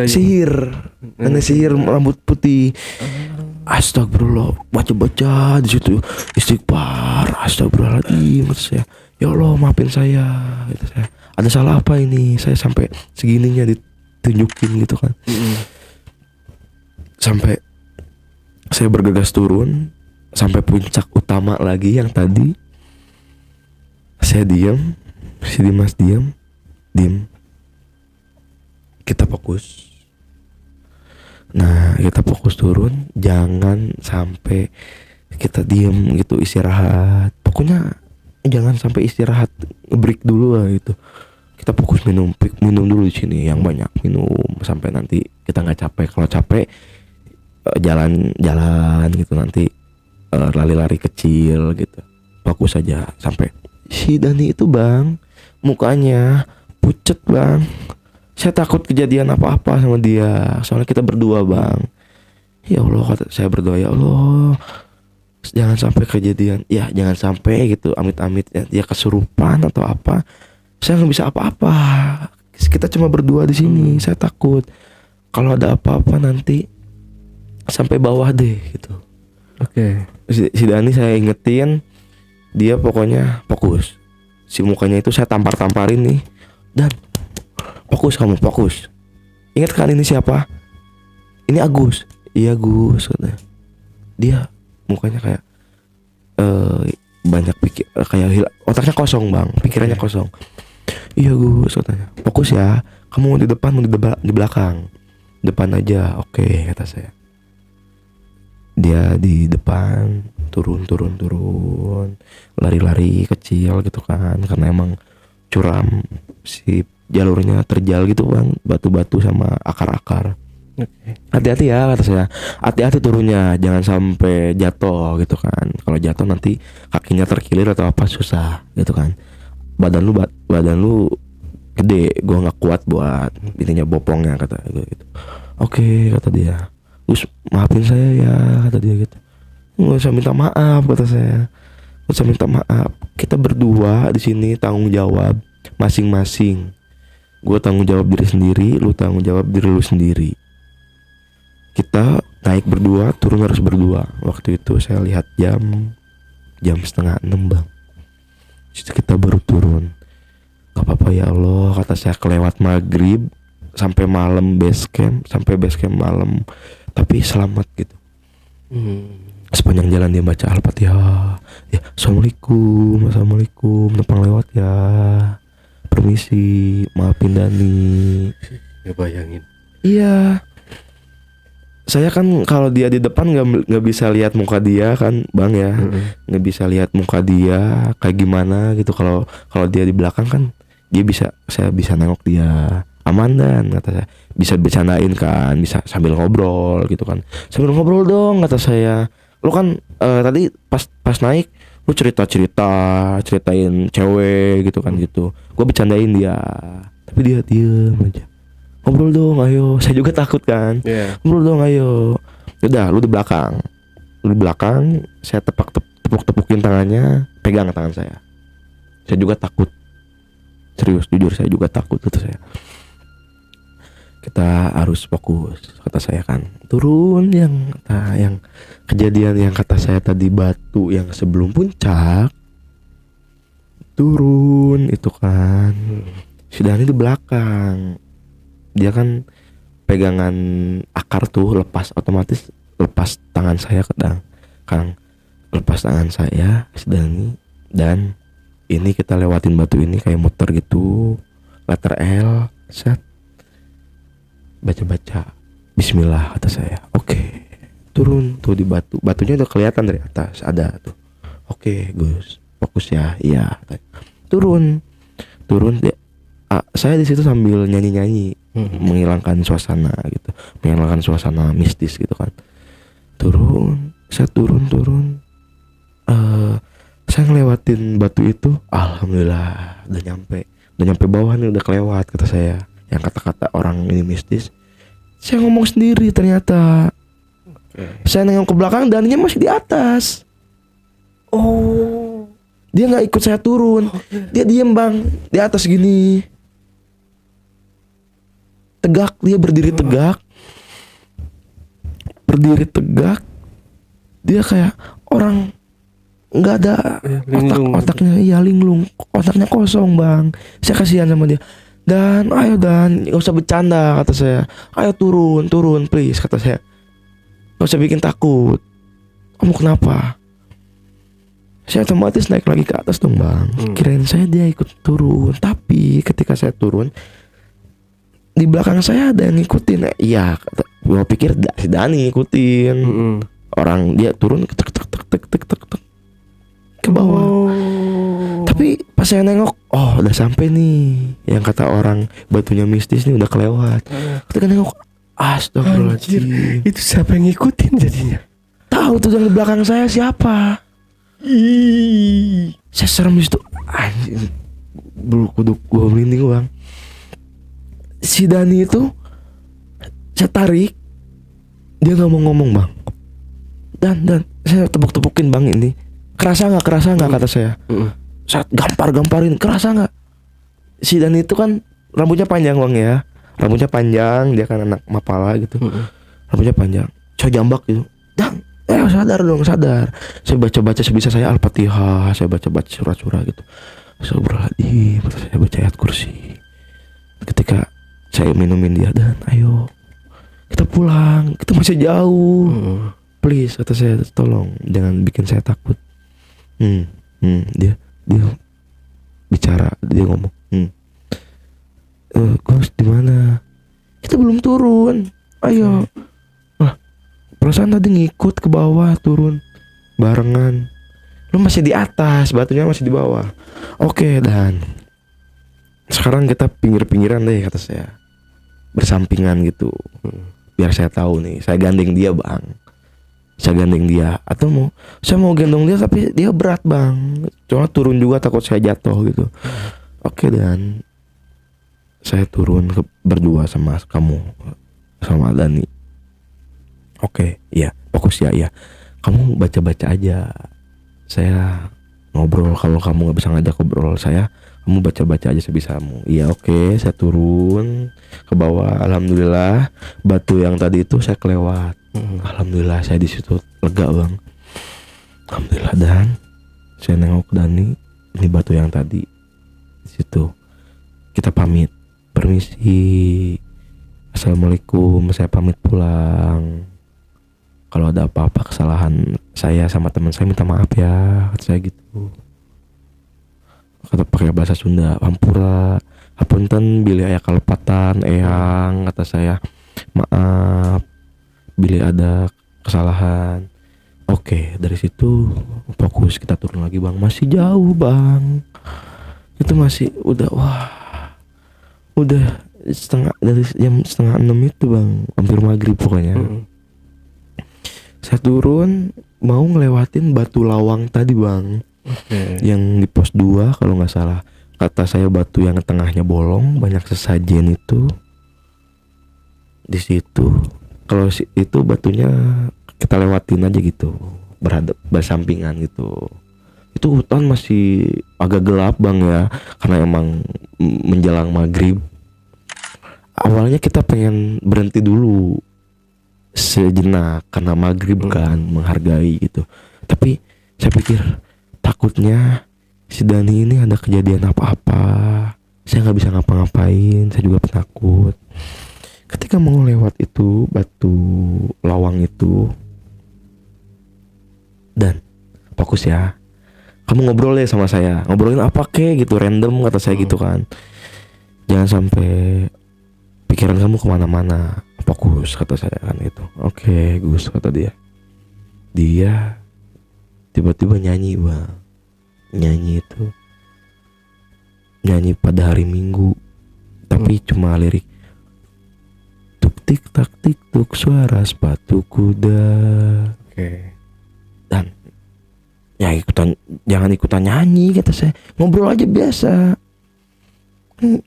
sihir, nenek sihir rambut putih. Astagfirullah, baca di situ istighfar, astagfirullahaladzim, saya, ya Allah maafin saya, gitu saya. Ada salah apa ini? Saya sampai segininya ditunjukin gitu kan. Sampai saya bergegas turun sampai puncak utama lagi yang tadi. Saya diam, si Dimas diam. Kita fokus. Nah, kita fokus turun, jangan sampai kita diem gitu, istirahat. Pokoknya jangan sampai istirahat, break dulu lah gitu. Kita fokus minum dulu di sini yang banyak, minum sampai nanti kita nggak capek. Kalau capek jalan gitu, nanti lari-lari kecil gitu. Fokus aja sampai si Dani itu, Bang, mukanya pucet, Bang. Saya takut kejadian apa-apa sama dia. Soalnya kita berdua, Bang. Ya Allah, kata saya berdoa, ya Allah, jangan sampai kejadian. Ya jangan sampai gitu, amit-amit ya, dia kesurupan atau apa. Saya nggak bisa apa-apa. Kita cuma berdua di sini. Saya takut kalau ada apa-apa nanti sampai bawah deh gitu. Oke. Si Dani saya ingetin, dia pokoknya fokus. Si mukanya itu saya tamparin nih. Dan fokus, kamu fokus. Ingat kan ini siapa? Ini Agus. Iya Gus, katanya. Dia mukanya kayak banyak pikir, kayak otaknya kosong, Bang. Pikirannya kosong. Iya Gus, katanya. Fokus ya. Kamu di depan, mau di belakang. Depan aja. Oke, kata saya. Dia di depan, turun, lari-lari kecil gitu kan, karena emang curam, si jalurnya terjal gitu, Bang, batu-batu sama akar-akar. Hati-hati ya kata saya. Hati-hati turunnya, jangan sampai jatuh gitu kan. Kalau jatuh nanti kakinya terkilir atau apa susah gitu kan. Badan lu gede, gua nggak kuat buat ininya bopongnya kata gue gitu. Oke kata dia. Terus maafin saya ya kata dia gitu. Nggak usah minta maaf kata saya. Nggak usah minta maaf. Kita berdua di sini tanggung jawab masing-masing. Gue tanggung jawab diri sendiri, lu tanggung jawab diri lu sendiri. Kita naik berdua, turun harus berdua. Waktu itu saya lihat jam 5:30 bang. Situ kita baru turun. Gak apa-apa ya Allah kata saya, kelewat maghrib sampai malam base camp malam, tapi selamat gitu. Sepanjang jalan dia baca Al-Fatihah. Ya, assalamualaikum, numpang lewat ya. Permisi, maafin Dani. Ya bayangin. Iya. Saya kan kalau dia di depan nggak bisa lihat muka dia kan, bang ya. Nggak bisa lihat muka dia kayak gimana gitu. Kalau dia di belakang kan, saya bisa nengok dia. Aman dan kata saya. Bisa bercandain kan, bisa sambil ngobrol gitu kan. Sambil ngobrol dong kata saya. Lu kan tadi pas naik lu ceritain cewek gitu kan gitu. Gue bercandain dia, tapi dia diem aja. Ngobrol dong ayo, saya juga takut kan. Ngobrol dong ayo. Udah lu di belakang saya tepuk-tepukin tangannya, pegang tangan saya juga takut, serius jujur saya juga takut gitu saya. Kita harus fokus kata saya kan. Turun yang kejadian yang kata saya tadi, batu yang sebelum puncak turun itu kan. Sudah ini di belakang. Dia kan pegangan akar tuh otomatis lepas tangan saya kan. Lepas tangan saya sedang dan ini kita lewatin batu ini kayak muter gitu. Letter L set. Baca bismillah kata saya. Oke. Turun tuh di batunya udah kelihatan dari atas, ada tuh. Oke Gus, fokus ya. Iya. Turun dia, saya di situ sambil nyanyi menghilangkan suasana gitu, menghilangkan suasana mistis gitu kan. Saya turun saya ngelewatin batu itu, alhamdulillah udah nyampe bawah nih, udah kelewat kata saya. Yang kata-kata orang ini mistis, saya ngomong sendiri ternyata. Saya nengok ke belakang, Daninya masih di atas. Oh, dia nggak ikut saya turun. Dia diem bang, di atas gini, tegak. Dia berdiri tegak. Dia kayak orang nggak ada otaknya, iya linglung, otaknya kosong bang. Saya kasihan sama dia. Dan ayo Dan, gak usah bercanda kata saya. Ayo turun please kata saya. Gak usah bikin takut. Kamu kenapa? Saya otomatis naik lagi ke atas dong bang. Kirain saya dia ikut turun. Tapi ketika saya turun, di belakang saya ada yang ngikutin. Iya, gue pikir si Dani ngikutin. Orang dia turun tek ke bawah. Tapi pas saya nengok, oh udah sampai nih. Yang kata orang batunya mistis nih udah kelewat. Ketika nengok, astagfirullahaladzim. Itu siapa yang ngikutin jadinya? Tahu tuh yang di belakang saya siapa? Saya serem disitu. Anjir, bulu kuduk gue merinding bang. Si Dani itu saya tarik, dia nggak mau ngomong bang. Dan saya tepuk-tepukin bang ini. Kerasa nggak kata saya. Saya gamparin, kerasa nggak? Si Dani itu kan rambutnya panjang bang ya. Rambutnya panjang, dia kan anak Mapala gitu. Rambutnya panjang, saya jambak gitu. Dan sadar. Saya baca sebisa saya Al-Fatihah, saya baca surat-surat gitu. Astagfirullahaladzim, saya baca ayat kursi. Ketika saya minumin dia, Dan ayo kita pulang, kita masih jauh. Please kata saya, tolong jangan bikin saya takut. Dia bicara, dia ngomong, Gus di mana? Kita belum turun. Ayo. Lah, perasaan tadi ngikut ke bawah, turun barengan. Lu masih di atas, batunya masih di bawah. Oke, Dan. Sekarang kita pinggir-pinggiran deh kata saya. Bersampingan gitu. biar saya tahu nih, saya gandeng dia bang, saya gandeng dia, atau saya mau gendong dia tapi dia berat bang, cuma turun juga takut saya jatuh gitu. Oke, dan saya turun berdua sama kamu, sama Dani. Oke, iya, fokus ya, iya. Kamu baca-baca aja, saya ngobrol. Kalau kamu nggak bisa ngajak ngobrol saya, kamu baca-baca aja sebisamu. Iya, oke. Saya turun ke bawah. Alhamdulillah batu yang tadi itu saya kelewat. Alhamdulillah saya di situ lega bang. Alhamdulillah. Dan saya nengok Dani, ini batu yang tadi di situ. Kita pamit, permisi, assalamualaikum, saya pamit pulang. Kalau ada apa-apa kesalahan saya sama teman saya minta maaf ya, kata saya gitu. Kata pakai bahasa Sunda, ampura, hapunten bila aya kalepatan eyang, kata saya. Maaf bila ada kesalahan. Oke, dari situ fokus, kita turun lagi bang. Masih jauh bang. Itu masih udah dari jam 5:30 itu bang, hampir maghrib pokoknya. Saya turun mau ngelewatin batu lawang tadi bang, yang di pos 2 kalau nggak salah. Kata saya batu yang tengahnya bolong, banyak sesajen itu di situ. Kalau itu batunya kita lewatin aja gitu, bersampingan gitu. Itu hutan masih agak gelap bang ya, karena emang menjelang maghrib. Awalnya kita pengen berhenti dulu sejenak karena maghrib kan, menghargai gitu. Tapi saya pikir takutnya si Dani ini ada kejadian apa-apa, saya nggak bisa ngapa-ngapain, saya juga penakut. Ketika mau lewat itu batu lawang itu, dan fokus ya, kamu ngobrol deh sama saya, ngobrolin apa kek gitu, random kata saya gitu kan. Jangan sampai pikiran kamu kemana-mana, fokus kata saya kan gitu. Oke Gus, kata dia. Dia tiba-tiba nyanyi bang. Nyanyi itu nyanyi pada hari Minggu, tapi cuma lirik tuk tik tak tik tuk suara sepatu kuda. Oke. Dan ya jangan ikutan nyanyi kata saya, ngobrol aja biasa.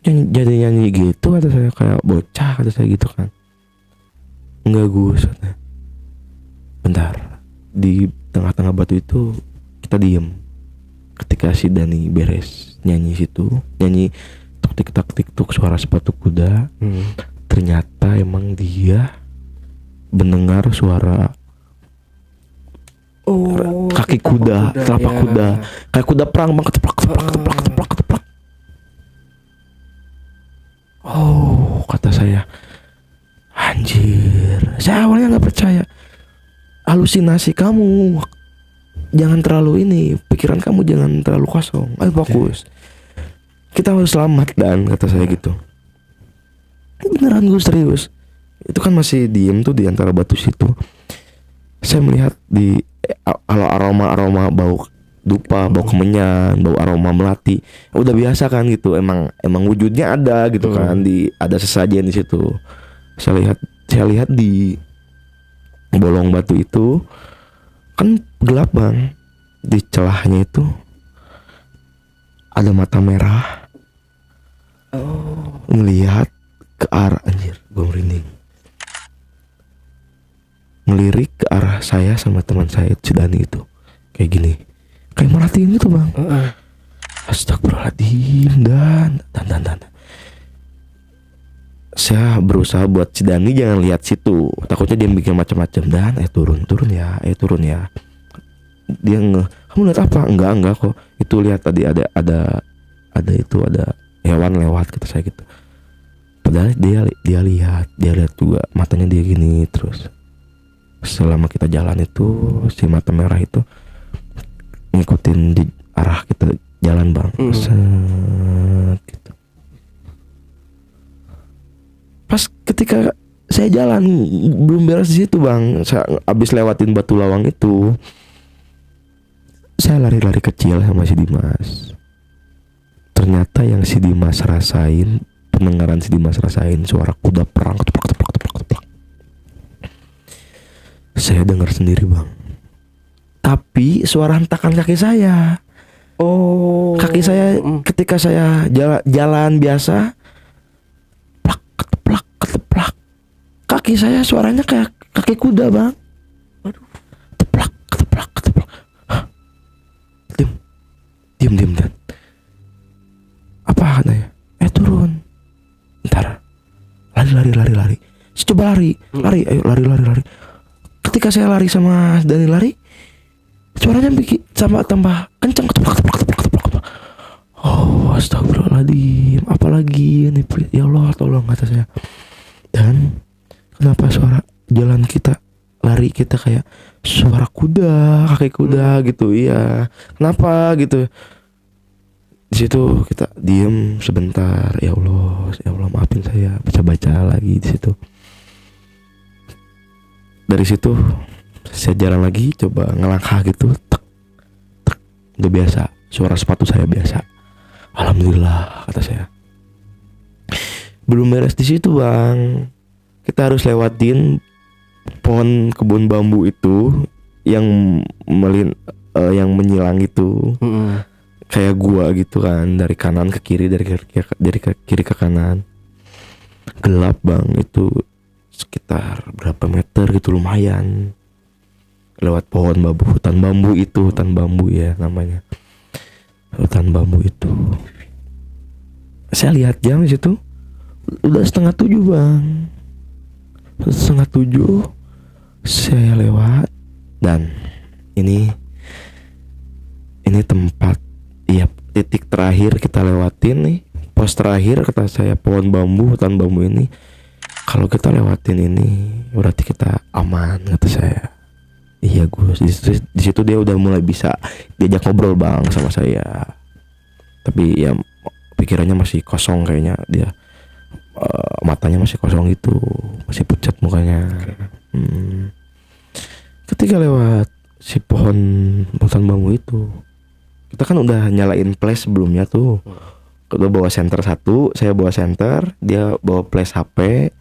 Jadi nyanyi gitu kata saya, kayak bocah kata saya gitu kan. Enggak Gus, bentar, di tengah-tengah batu itu kita diem. Ketika si Dani beres nyanyi situ, nyanyi tuk tik tak tik tuk suara sepatu kuda, ternyata emang dia mendengar suara kaki kuda, telapak kuda, kayak kuda perang bang, keteplak. Oh, kata saya, anjir, saya awalnya nggak percaya. Halusinasi kamu, jangan terlalu ini, pikiran kamu jangan terlalu kosong, ayo fokus. Kita harus selamat dan kata saya gitu. Beneran gue serius. Itu kan masih diem tuh di antara batu situ. Saya melihat di aroma bau dupa, bau kemenyan, bau aroma melati. Udah biasa kan gitu. Emang wujudnya ada gitu kan, ada sesajen di situ. Saya lihat di bolong batu itu kan gelap bang. Di celahnya itu ada mata merah. Ngelihat ke arah, anjir, gue merinding. Ngelirik ke arah saya sama teman saya si Dani itu, kayak gini, kayak merhatiin gitu bang. Astagfirullahaladzim. Dan saya berusaha buat si Dani jangan lihat situ, takutnya dia bikin macam-macam. Dan turun ya. Dia kamu lihat apa? Enggak kok, itu lihat tadi ada hewan lewat, kata saya gitu. Padahal dia lihat juga, matanya dia gini terus. Selama kita jalan itu si mata merah itu ngikutin di arah kita jalan bang. Set, gitu. Pas ketika saya jalan belum beres di situ bang, saya abis lewatin batu lawang itu, saya lari-lari kecil sama si Dimas. Ternyata yang si Dimas rasain, pendengaran si Dimas rasain suara kuda perang keteplak. Saya dengar sendiri bang. Tapi suara hentakan kaki saya. Oh. Kaki saya ketika saya jalan biasa, plak keteplak keteplak. Kaki saya suaranya kayak kaki kuda bang. Aduh. Teplak keteplak keteplak. Hah. Diam dan. Apa katanya? Turun. Ntar. Lari. Saya coba lari. Ayo lari. Ketika saya lari sama Dani lari, suaranya bikin sama tambah kencang, keteplak. Oh, astagfirullahaladzim. Apalagi ini, ya Allah, tolong kata saya. Dan kenapa suara jalan kita, lari kita kayak suara kuda, kaki kuda gitu, iya. Kenapa gitu? Di situ kita diem sebentar. Ya Allah maafin saya. Baca lagi di situ. Dari situ saya jalan lagi, coba ngelangkah gitu, tek. Udah biasa, suara sepatu saya biasa. Alhamdulillah kata saya. Belum beres di situ bang, kita harus lewatin pohon kebun bambu itu yang menyilang itu. Kayak gua gitu kan, dari kanan ke kiri, dari kiri ke kanan. Gelap bang, itu sekitar berapa meter gitu, lumayan. Lewat pohon bambu, hutan bambu ya namanya. Hutan bambu itu. Saya lihat jam di situ udah 6:30 bang. 6:30 saya lewat, dan ini tempat, iya, titik terakhir kita lewatin nih, pos terakhir kata saya, pohon bambu, hutan bambu ini. Kalau kita lewatin ini berarti kita aman kata saya. Iya Gus, di situ dia udah mulai bisa diajak ngobrol bang sama saya. Tapi ya pikirannya masih kosong kayaknya dia, matanya masih kosong gitu, masih pucat mukanya. Ketika lewat si pohon hutan bambu itu, kita kan udah nyalain flash sebelumnya tuh. Kita bawa senter satu, saya bawa senter, dia bawa flash HP.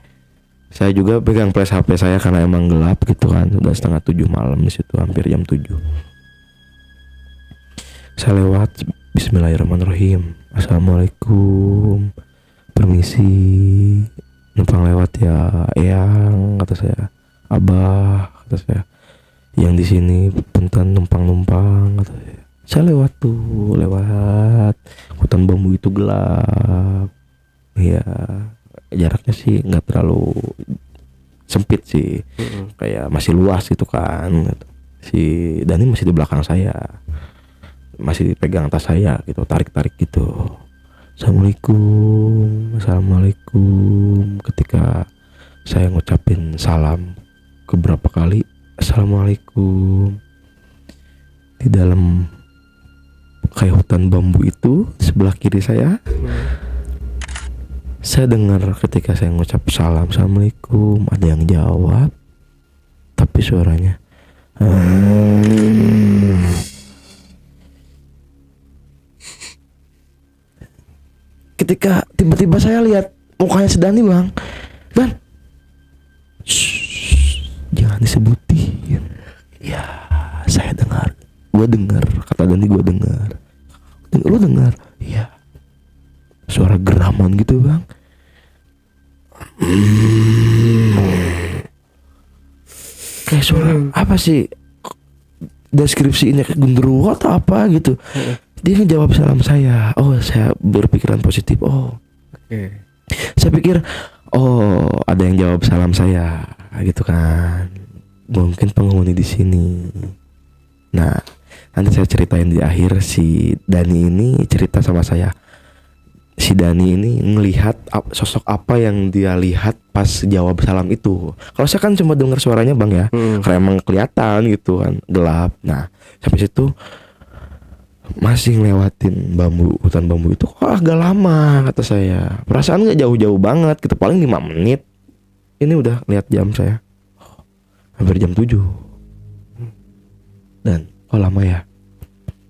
Saya juga pegang flash HP saya karena emang gelap gitu kan. Udah 6:30 malam di situ, hampir jam 7. Saya lewat, bismillahirrahmanirrahim. Assalamualaikum. Permisi. Numpang lewat ya, Eyang kata saya. Abah kata saya. Yang di sini punten numpang kata saya. Saya lewat hutan bambu itu gelap. Iya. Jaraknya sih nggak terlalu sempit sih, kayak masih luas gitu kan. Si Dani masih di belakang saya, masih dipegang tas saya gitu, tarik gitu. Assalamualaikum. Ketika saya ngucapin salam keberapa kali, assalamualaikum, di dalam kayak hutan bambu itu sebelah kiri saya. Saya dengar ketika saya ngucap salam, assalamualaikum, ada yang jawab, tapi suaranya ketika tiba-tiba saya lihat mukanya si Dani bang, dan jangan disebutin. Ya saya dengar, gue dengar, kata Dani, gue dengar. Lu dengar? Iya. Suara geraman gitu bang. Kayak suara apa sih, deskripsinya kayak genderuwo atau apa gitu. Dia ngejawab salam saya. Oh, saya berpikiran positif. Oh, oke. Saya pikir, oh, ada yang jawab salam saya gitu kan. Mungkin penghuni di sini. Nah, nanti saya ceritain di akhir. Si Dani ini cerita sama saya. Si Dani ini ngelihat sosok apa yang dia lihat pas jawab salam itu. Kalau saya kan cuma dengar suaranya bang ya, karena emang kelihatan gitu kan, gelap. Nah sampai situ masih ngelewatin hutan bambu itu kok agak lama kata saya. Perasaan nggak jauh-jauh banget gitu, paling 5 menit. Ini udah lihat jam saya, hampir jam 7. Dan kok lama ya?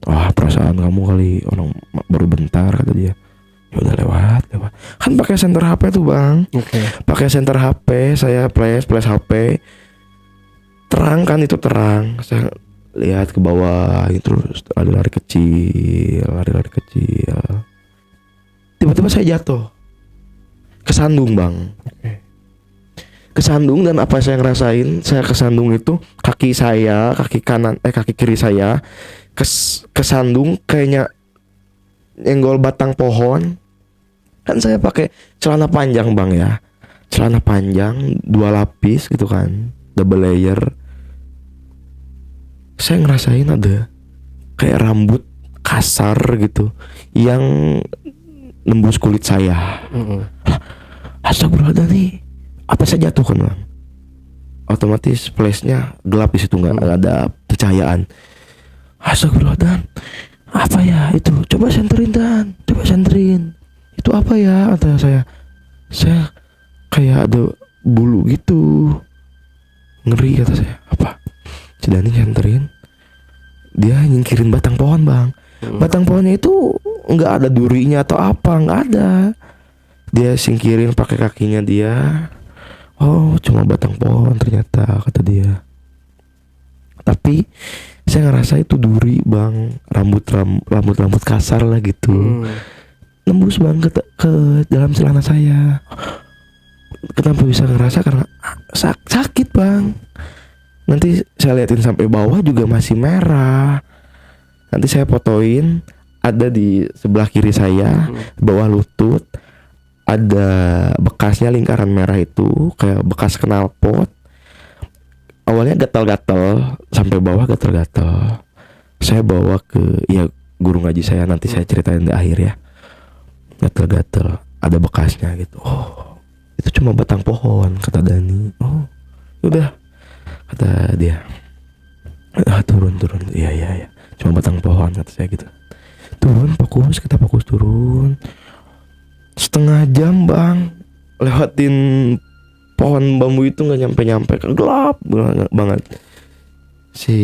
Wah, perasaan kamu kali, orang baru bentar kata dia. Ya udah lewat. Kan pakai senter HP tuh bang. Oke. Pakai senter HP, saya flash HP. terang kan, itu terang. Saya lihat ke bawah terus lari-lari kecil. Tiba-tiba saya jatuh. Kesandung bang. Kesandung, dan apa saya ngerasain, saya kesandung itu kaki kiri saya kesandung kayaknya nyenggol batang pohon. Kan saya pakai celana panjang bang ya, celana panjang 2 lapis gitu kan, double layer. Saya ngerasain ada kayak rambut kasar gitu yang nembus kulit saya. Astagfirullahaladzim nih, apa saya jatuh kan bang? Otomatis flashnya gelap di situ, nggak ada pencahayaan. Astagfirullahaladzim, apa ya itu? Coba senterin. Itu apa ya? Kata saya kayak ada bulu gitu, ngeri kata saya. Apa? Si Dani senterin, dia nyingkirin batang pohon bang. Batang pohonnya itu nggak ada durinya atau apa, nggak ada. Dia singkirin pakai kakinya dia. Oh, cuma batang pohon ternyata, kata dia. Tapi saya ngerasa itu duri bang, rambut kasar lah gitu. Nembus bang ke dalam celana saya. Kenapa bisa ngerasa? Karena sakit bang. Nanti saya liatin sampai bawah juga masih merah. Nanti saya fotoin, ada di sebelah kiri saya, bawah lutut, ada bekasnya lingkaran merah itu, kayak bekas knalpot. Awalnya gatal-gatal, sampai bawah gatal-gatal. Saya bawa ke guru ngaji saya, nanti saya ceritain di akhir ya. Gatal-gatal, ada bekasnya gitu. Oh, itu cuma batang pohon, kata Dani. Oh, udah, kata dia. Turun. Iya. Cuma batang pohon, kata saya gitu. Turun, kita fokus turun. Setengah jam bang, lewatin pohon bambu itu nggak nyampe, gelap banget. Si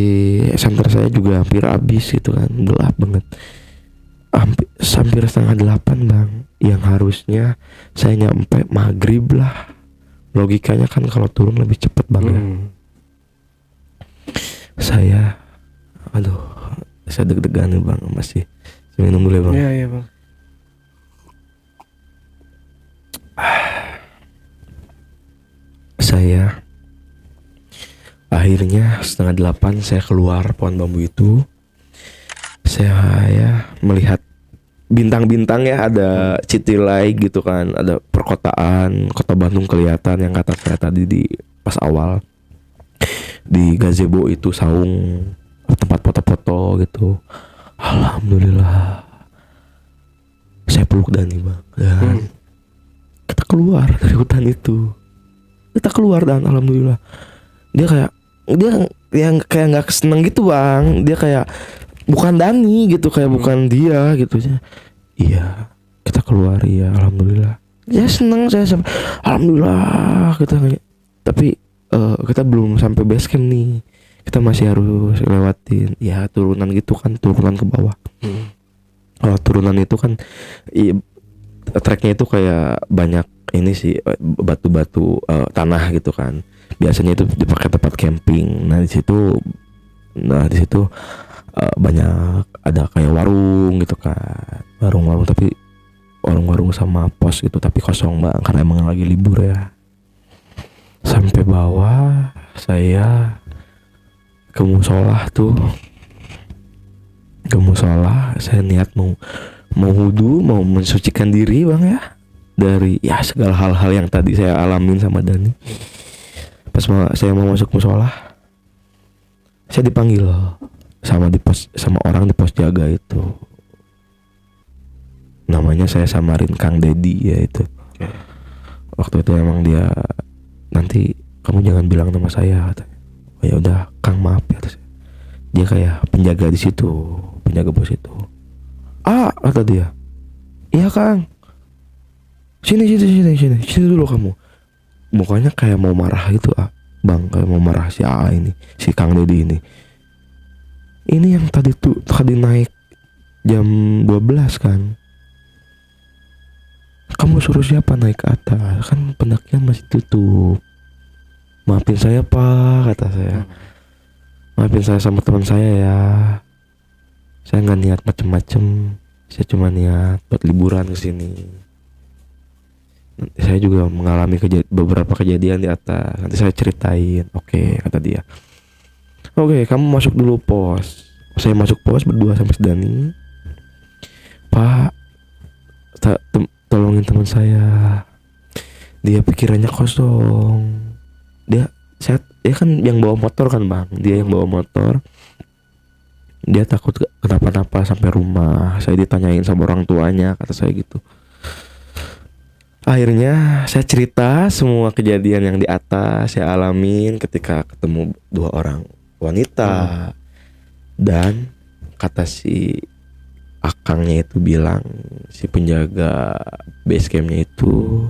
senter saya juga hampir habis gitu kan, gelap banget. Hampir 7:30 bang, yang harusnya saya nyampe maghrib lah. Logikanya kan kalau turun lebih cepat bang ya. Saya deg-degan nih bang, masih minum dulu ya bang. Iya bang. Saya akhirnya 7:30 saya keluar pohon bambu itu. Saya melihat bintang-bintang ya, ada city light gitu kan, ada perkotaan, kota Bandung kelihatan yang kata saya tadi di pas awal. Di gazebo itu saung, tempat foto-foto gitu. Alhamdulillah. Saya peluk Dani bang, dan kita keluar dari hutan itu. Dan alhamdulillah dia kayak nggak seneng gitu bang. Dia kayak bukan Dani gitu, kayak bukan dia gitu. Iya, kita keluar, iya alhamdulillah. Ya seneng saya alhamdulillah kita. Tapi kita belum sampai base camp nih. Kita masih harus lewatin ya turunan gitu kan, turunan ke bawah. Kalau turunan itu kan treknya itu kayak banyak ini sih, batu-batu tanah gitu kan. Biasanya itu dipakai tempat camping. Nah di situ banyak ada kayak warung gitu kan, warung tapi warung sama pos gitu, tapi kosong bang karena emang lagi libur ya. Sampai bawah saya ke musola tuh. Saya niat mau wudu, mau mensucikan diri bang ya, dari ya segala hal-hal yang tadi saya alamin sama Dani. Pas saya mau masuk musola, saya dipanggil sama orang di pos jaga itu. Namanya saya samarin Kang Dedi ya itu. Waktu itu emang dia, nanti kamu jangan bilang nama saya, katanya. Oh ya udah Kang, maaf ya. Dia kayak penjaga di situ, penjaga pos itu. Kata dia. Iya Kang. Sini dulu kamu. Mukanya kayak mau marah gitu bang, kayak mau marah si ini, si Kang Dedi ini. Ini yang tadi naik jam 12 kan. Kamu suruh siapa naik ke atas? Kan pendakian masih tutup. maafin saya Pak, kata saya. Maafin saya sama teman saya ya. Saya nggak niat macem-macem. Saya cuma niat buat liburan ke sini. Saya juga mengalami beberapa kejadian di atas. Nanti saya ceritain. Oke, kata dia. Oke, kamu masuk dulu pos. Saya masuk pos berdua sama si Dani. Pak, tolongin teman saya. Dia pikirannya kosong. Dia kan yang bawa motor kan bang. Dia yang bawa motor. Dia takut kenapa-napa sampai rumah. Saya ditanyain sama orang tuanya, kata saya gitu. Akhirnya saya cerita semua kejadian yang di atas saya alamin ketika ketemu dua orang wanita. Dan kata si akangnya itu bilang, si penjaga base campnya itu,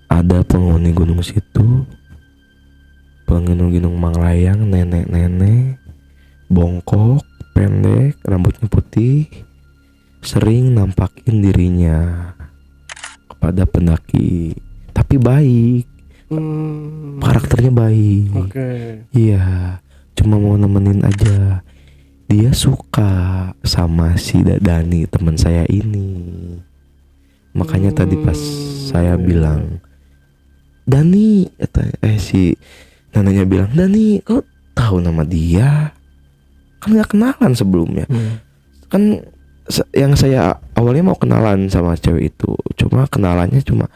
ada penghuni gunung situ, penghuni gunung Manglayang, nenek-nenek, bongkok, pendek, rambutnya putih, sering nampakin dirinya kepada pendaki, tapi baik, karakternya baik. Iya, cuma mau nemenin aja. Dia suka sama si Dani teman saya ini. Makanya tadi pas saya bilang, Dani, si neneknya bilang, Dani, kau tahu nama dia? Kan nggak kenalan sebelumnya. Kan yang saya awalnya mau kenalan sama cewek itu, cuma kenalannya cuma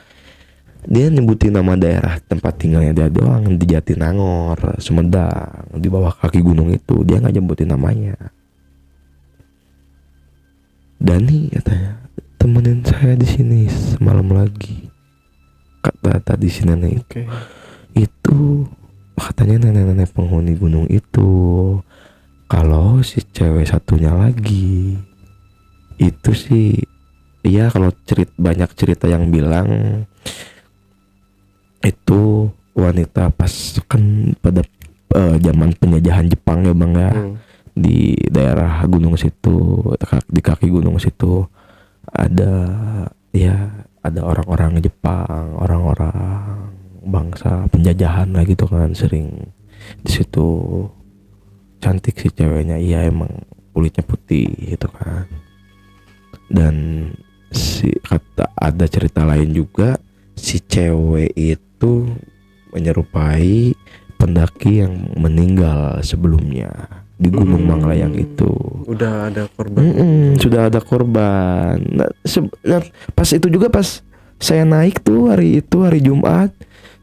dia nyebutin nama daerah tempat tinggalnya dia doang di Jatinangor, Sumedang, di bawah kaki gunung itu. Dia nggak nyebutin namanya. Dani katanya, temenin saya di sini semalam lagi, kata tadi si nenek itu. Itu katanya nenek-nenek penghuni gunung itu. Kalau si cewek satunya lagi itu sih, iya, kalau banyak cerita yang bilang itu wanita pas kan pada zaman penjajahan Jepang ya bang ya. Di daerah gunung situ, di kaki gunung situ ada orang-orang Jepang, orang-orang bangsa penjajahan lah gitu kan, sering di situ. Cantik si ceweknya, iya emang kulitnya putih gitu kan. Dan ada cerita lain juga, si cewek itu menyerupai pendaki yang meninggal sebelumnya di Gunung Manglayang itu. Udah ada korban. Sudah ada korban. Nah, pas itu juga pas saya naik tuh hari Jumat,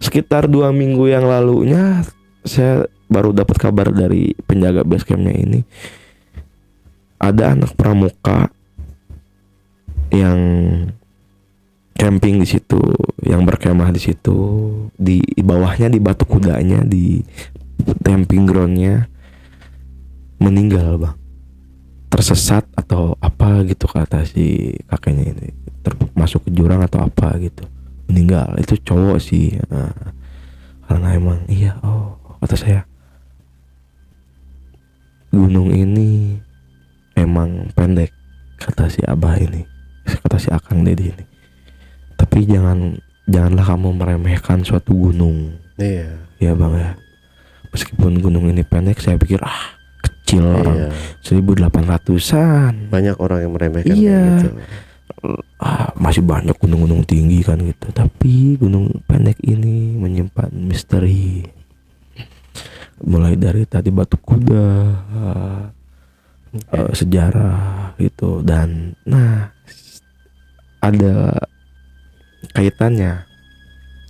sekitar 2 minggu yang lalunya, saya baru dapat kabar dari penjaga base campnya ini. Ada anak pramuka yang camping di situ, yang berkemah di situ, di bawahnya, di batu kudanya, di camping groundnya, meninggal bang, tersesat atau apa gitu kata si kakeknya ini, masuk ke jurang atau apa gitu, meninggal. Itu cowok sih. Karena emang iya, kata saya, gunung ini emang pendek, kata si abah ini, kata si akang Dedi ini. Tapi janganlah kamu meremehkan suatu gunung. Iya bang ya. Meskipun gunung ini pendek, saya pikir kecil, orang 1800-an. Banyak orang yang meremehkan gitu. gitu. Masih banyak gunung-gunung tinggi kan gitu. Tapi gunung pendek ini menyimpan misteri. Mulai dari tadi batu kuda, sejarah gitu. Dan ada kaitannya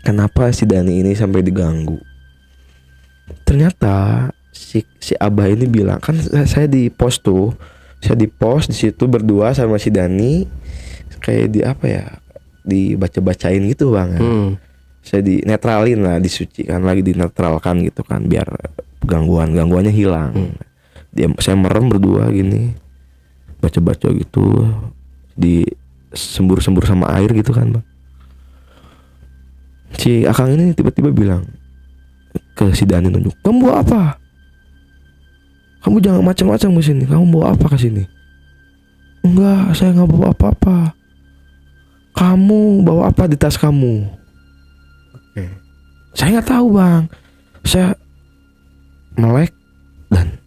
kenapa si Dani ini sampai diganggu. Ternyata si abah ini bilang, kan saya di pos di situ berdua sama si Dani, kayak dibaca-bacain gitu bang. Saya dinetralin lah, disucikan lagi, dinetralkan gitu kan, biar gangguannya hilang. Saya merem berdua gini, baca-baca gitu, di sembur-sembur sama air gitu kan bang. Si akang ini tiba-tiba bilang ke si Dani, nunjuk, kamu bawa apa? Kamu jangan macam-macam ke sini. Kamu bawa apa ke sini? Enggak, saya nggak bawa apa-apa. Kamu bawa apa di tas kamu? Saya nggak tahu bang. Saya melek dan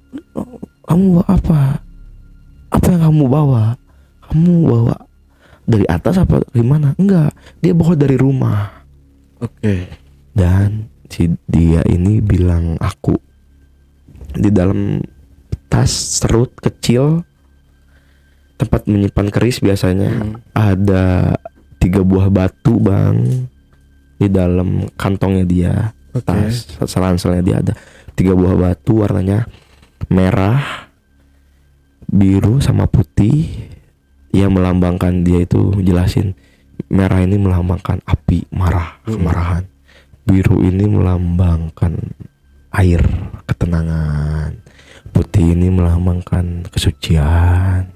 kamu bawa apa? Apa yang kamu bawa? Kamu bawa dari atas apa gimana? Enggak, dia bawa dari rumah. Oke. Dan si dia ini bilang aku di dalam tas serut kecil tempat menyimpan keris biasanya ada 3 buah batu bang di dalam kantongnya dia. Tas ranselnya dia ada 3 buah batu warnanya merah, biru sama putih. Yang melambangkan dia itu jelasin, merah ini melambangkan api, marah, kemarahan. Biru ini melambangkan air, ketenangan. Putih ini melambangkan kesucian.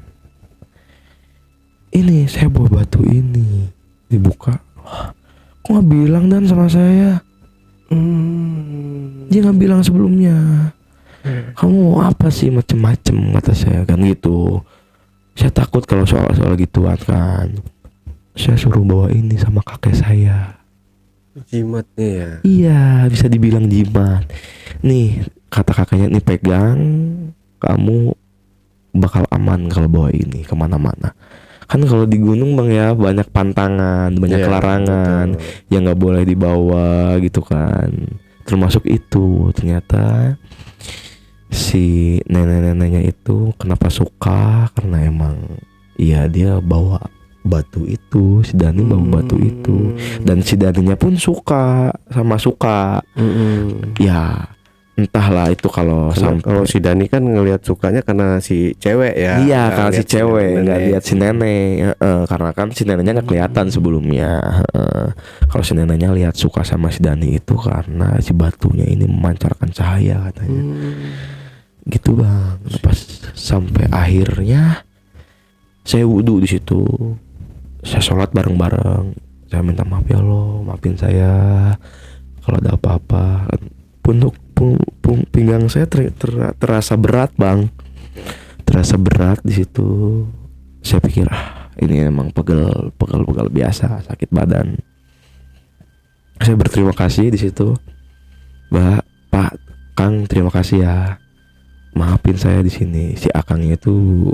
Ini saya bawa batu ini, dibuka. Wah, kok nggak bilang dan sama saya? Dia nggak bilang sebelumnya. Kamu mau apa sih macem-macem, kata saya kan gitu. Saya takut kalau soal gituan kan. Saya suruh bawa ini sama kakek saya. Jimatnya ya. Iya, bisa dibilang jimat. Nih kata kakaknya, nih pegang, kamu bakal aman kalau bawa ini kemana-mana. Kan kalau di gunung bang ya banyak pantangan, banyak larangan yang nggak boleh dibawa gitu kan. Termasuk itu ternyata si nenek-neneknya itu kenapa suka, karena emang iya dia bawa batu itu, si Dani bawa batu itu, dan si Daninya pun suka. Ya entahlah itu kalau si Dani kan ngelihat sukanya karena si cewek ya. Iya, karena si cewek nggak lihat si nenek. Karena kan si neneknya nggak kelihatan sebelumnya. Kalau si neneknya lihat suka sama si Dani itu karena si batunya ini memancarkan cahaya katanya. Gitu bang. Pas sampai akhirnya saya wudhu di situ, saya sholat bareng-bareng. Saya minta maaf ya Allah, maafin saya kalau ada apa-apa. Pinggang saya terasa berat bang, terasa berat di situ. Saya pikir ini emang pegel biasa, sakit badan. Saya berterima kasih di situ, Mbak, Pak, Kang, terima kasih ya, maafin saya di sini. Si akangnya itu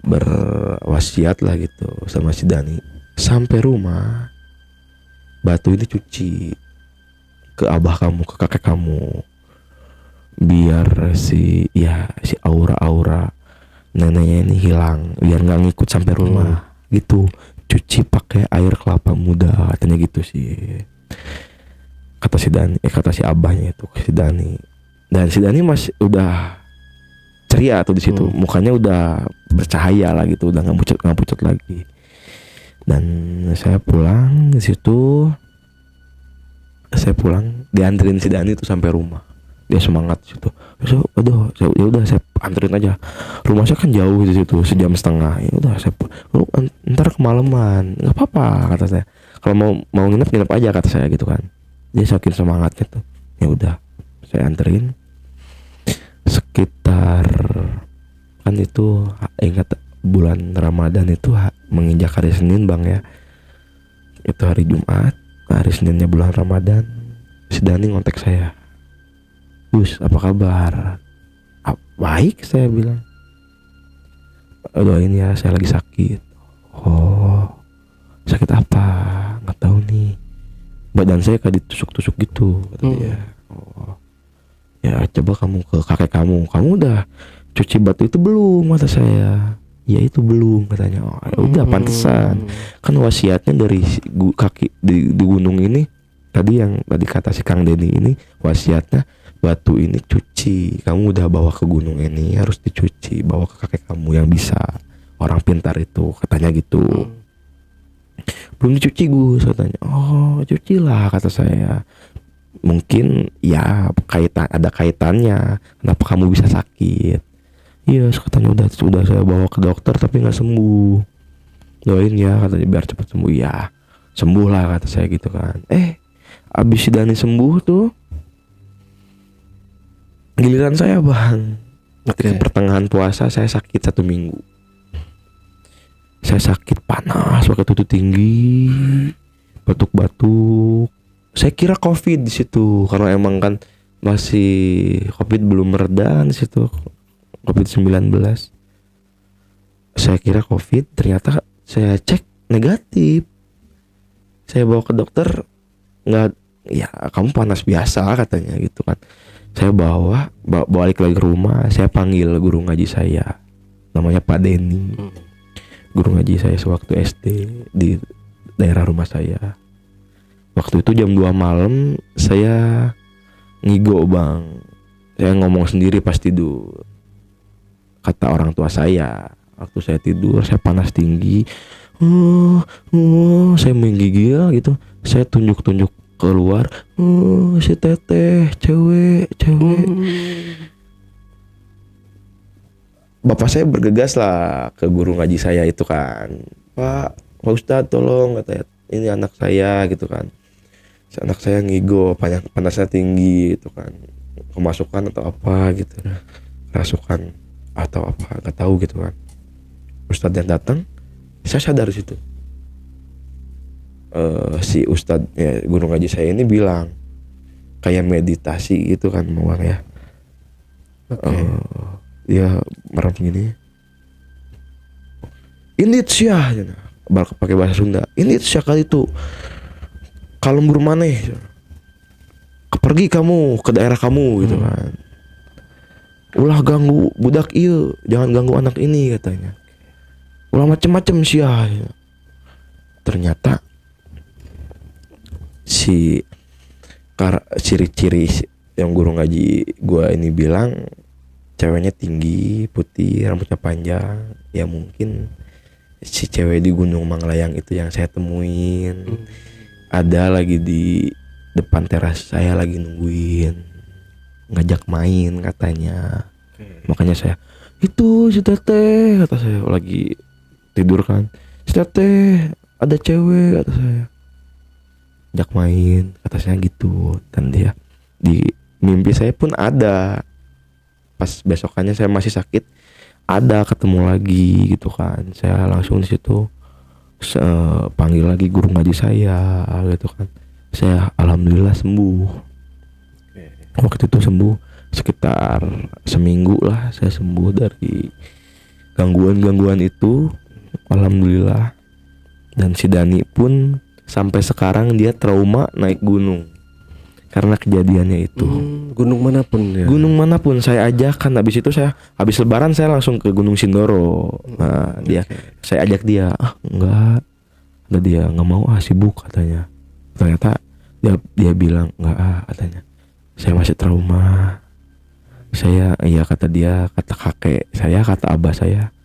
berwasiat lah gitu sama si Dani. Sampai rumah, batu ini cuci ke abah kamu, ke kakek kamu, biar si aura neneknya ini hilang, biar nggak ngikut sampai rumah gitu. Cuci pakai air kelapa muda katanya gitu sih, kata si Dani, kata si abahnya itu si Dani. Dan si Dani masih udah ceria tuh di situ, mukanya udah bercahaya lah gitu, udah nggak pucat lagi. Dan saya pulang di situ. Saya pulang dianterin si Dani tuh sampai rumah. Dia semangat situ. Ya udah saya anterin aja. Rumah saya kan jauh di situ, 1,5 jam. Ya udah saya ntar kemalaman. Enggak apa-apa kata saya. Kalau mau nginep aja kata saya gitu kan. Dia saking semangatnya tuh. Ya udah saya anterin. Sekitar kan itu ingat bulan Ramadan itu menginjak hari Senin bang ya. Itu hari Jumat. Hari Seninnya bulan Ramadan, si Dani ngontek saya, Gus, apa kabar? Baik, saya bilang. Doain ya, saya lagi sakit. Oh, sakit apa? Nggak tahu nih. Badan saya kayak ditusuk-tusuk gitu, kata dia. Oh, ya coba kamu ke kakek kamu. Kamu udah cuci batu itu belum? Kata saya. Ya itu belum katanya. Oh, ya udah pantesan. Kan wasiatnya dari kaki di gunung ini tadi kata si Kang Denny ini, wasiatnya batu ini cuci. Kamu udah bawa ke gunung ini harus dicuci, bawa ke kakek kamu yang bisa, orang pintar itu katanya gitu. Belum dicuci Gus katanya. Oh cucilah kata saya. Mungkin ya ada kaitannya kenapa kamu bisa sakit. Iya katanya udah saya bawa ke dokter tapi nggak sembuh. Doain ya katanya biar cepat sembuh. Ya sembuh lah kata saya gitu kan. Abis si Dani sembuh tuh giliran saya bang. Ketika pertengahan puasa saya sakit 1 minggu. Saya sakit panas pakai tutut tinggi, batuk-batuk, Saya kira COVID di situ karena emang kan masih COVID belum mereda di situ, COVID-19. Saya kira COVID, ternyata saya cek negatif. Saya bawa ke dokter, nggak, ya kamu panas biasa katanya gitu kan. Saya balik lagi ke rumah, saya panggil guru ngaji saya, namanya Pak Denny, guru ngaji saya sewaktu SD di daerah rumah saya. Waktu itu jam 2 malam saya ngigo bang, saya ngomong sendiri pas tidur. Kata orang tua saya, waktu saya tidur saya panas tinggi, saya menggigil gitu, saya tunjuk-tunjuk keluar, si teteh cewek. Bapak saya bergegas lah ke guru ngaji saya itu kan, Pak Ustadz tolong, katanya ini anak saya gitu kan, si anak saya ngigo, panasnya tinggi gitu kan, kemasukan atau apa gitu, rasukan atau apa nggak tahu gitu kan. Ustadz yang datang, saya sadar di situ. Si Ustadz ya, guru ngaji saya ini bilang kayak meditasi gitu kan, mau ya. Dia merem gini. Ini sia, pakai bahasa Sunda. Ini sia kali itu. Kalau bermaneh, pergi kamu ke daerah kamu gitu kan. Ulah ganggu budak iya, jangan ganggu anak ini katanya. Ulah macem-macem sia. Ternyata ciri-ciri yang guru ngaji gua ini bilang, ceweknya tinggi, putih, rambutnya panjang. Ya mungkin si cewek di Gunung Manglayang itu yang saya temuin. Ada lagi di depan teras saya lagi nungguin, ngajak main katanya. Makanya saya, itu si teteh, kata saya lagi tidur kan, si teteh ada cewek, kata saya, ajak main, kata saya gitu. Dan dia di mimpi saya pun ada, pas besokannya saya masih sakit, ada ketemu lagi gitu kan. Saya langsung di situ panggil lagi guru ngaji saya gitu kan. Saya alhamdulillah sembuh. Waktu itu sembuh sekitar seminggu lah, saya sembuh dari gangguan itu, alhamdulillah. Dan si Dani pun sampai sekarang dia trauma naik gunung karena kejadiannya itu. Gunung manapun ya? Gunung manapun saya ajak kan. Habis itu saya habis lebaran saya langsung ke Gunung Sindoro. Nah saya ajak dia, enggak, ada dia nggak mau, sibuk katanya. Ternyata dia bilang enggak, katanya saya masih trauma. Saya, iya kata dia, kata kakek saya, kata abah saya,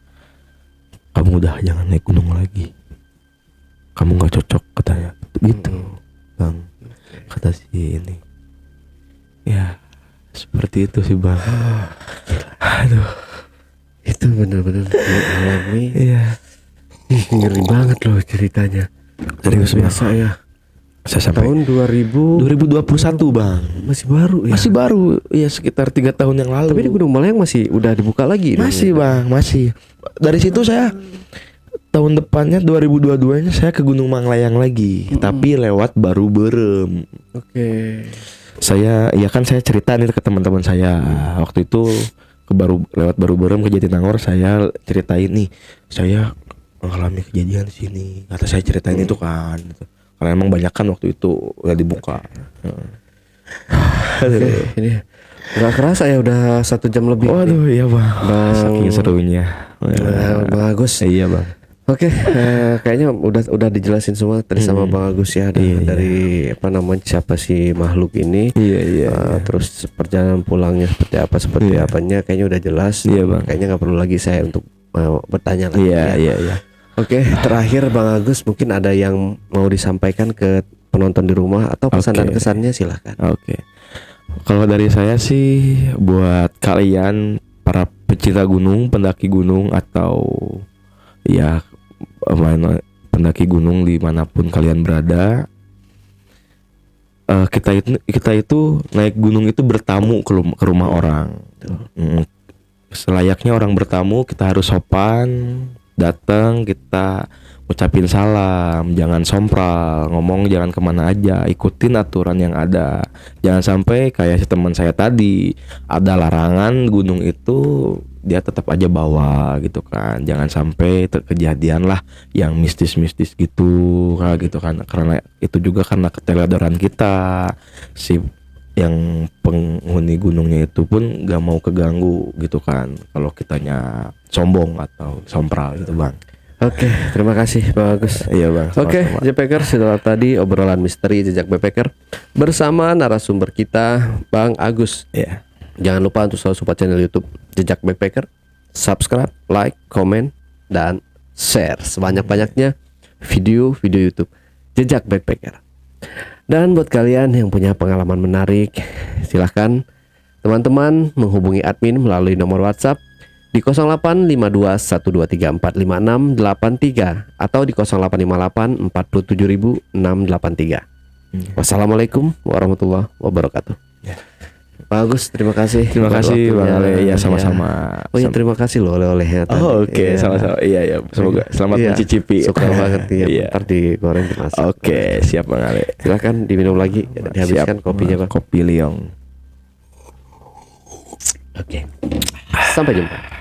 kamu udah jangan naik gunung lagi, kamu nggak cocok katanya gitu bang, kata si ini. Ya seperti itu sih bang. Aduh, itu benar-benar mengalami. Iya. Ngeri banget loh ceritanya. Serius biasa ya. Saya sampai tahun 2021 bang. Masih baru ya? Masih baru, ya sekitar 3 tahun yang lalu. Tapi di Gunung Malayang masih udah dibuka lagi? Masih bang, masih. Dari situ saya tahun depannya 2022 nya saya ke Gunung Manglayang lagi, tapi lewat Baru Berem. Oke. Saya, ya kan saya cerita nih ke teman-teman saya. Waktu itu lewat Baru Berem ke Jatinangor, saya ceritain nih, saya mengalami kejadian di sini. Kata saya ceritain itu kan. Gitu. Karena emang banyak kan waktu itu udah dibuka. Ini nggak kerasa ya udah 1 jam lebih. Waduh iya bang. Saking serunya. Bang Agus. Iya bang. Oke, kayaknya udah dijelasin semua tadi sama Bang Agus ya, dari apa namanya, siapa si makhluk ini. Terus perjalanan pulangnya seperti apanya kayaknya udah jelas. Iya bang. Kayaknya nggak perlu lagi saya untuk bertanya lagi. Iya. Oke, terakhir Bang Agus, mungkin ada yang mau disampaikan ke penonton di rumah atau pesan dan kesannya, silahkan. Oke. Kalau dari saya sih, buat kalian para pecinta gunung, pendaki gunung, atau ya pendaki gunung dimanapun kalian berada, kita itu naik gunung itu bertamu ke rumah orang. Selayaknya orang bertamu, kita harus sopan, datang, kita ucapin salam, jangan sompral, ngomong jangan kemana aja, ikutin aturan yang ada. Jangan sampai kayak si teman saya tadi, ada larangan gunung itu dia tetap aja bawa gitu kan. Jangan sampai kejadian lah yang mistis-mistis gitu kayak gitu kan. Karena itu juga karena keteledoran kita, si yang penghuni gunungnya itu pun gak mau keganggu gitu kan kalau kitanya sombong atau sompral gitu bang. Oke, terima kasih Pak Agus. Iya bang. Oke, sama-sama. Backpacker, setelah tadi obrolan misteri jejak backpacker bersama narasumber kita Bang Agus. Iya. Jangan lupa untuk selalu support channel YouTube Jejak Backpacker, subscribe, like, komen, dan share sebanyak-banyaknya video-video YouTube Jejak Backpacker. Dan buat kalian yang punya pengalaman menarik, silahkan teman-teman menghubungi admin melalui nomor WhatsApp di 085212345683 atau di 0858 47683. Wassalamualaikum warahmatullahi wabarakatuh. Pak Agus, terima kasih. Terima buat kasih Bang waktunya. Ale. Ya sama-sama. Oh ya, terima kasih loh oleh-olehnya tadi. Oh, oke, Iya. sama-sama. Iya ya, semoga selamat Iya, mencicipi. Suka banget ya. Iya. Ntar digoreng dimasak. Oke, siap Bang Ale. Silakan diminum lagi. Dihabiskan Siap, kopinya, Bang. Kopi Liong. Oke. Sampai jumpa.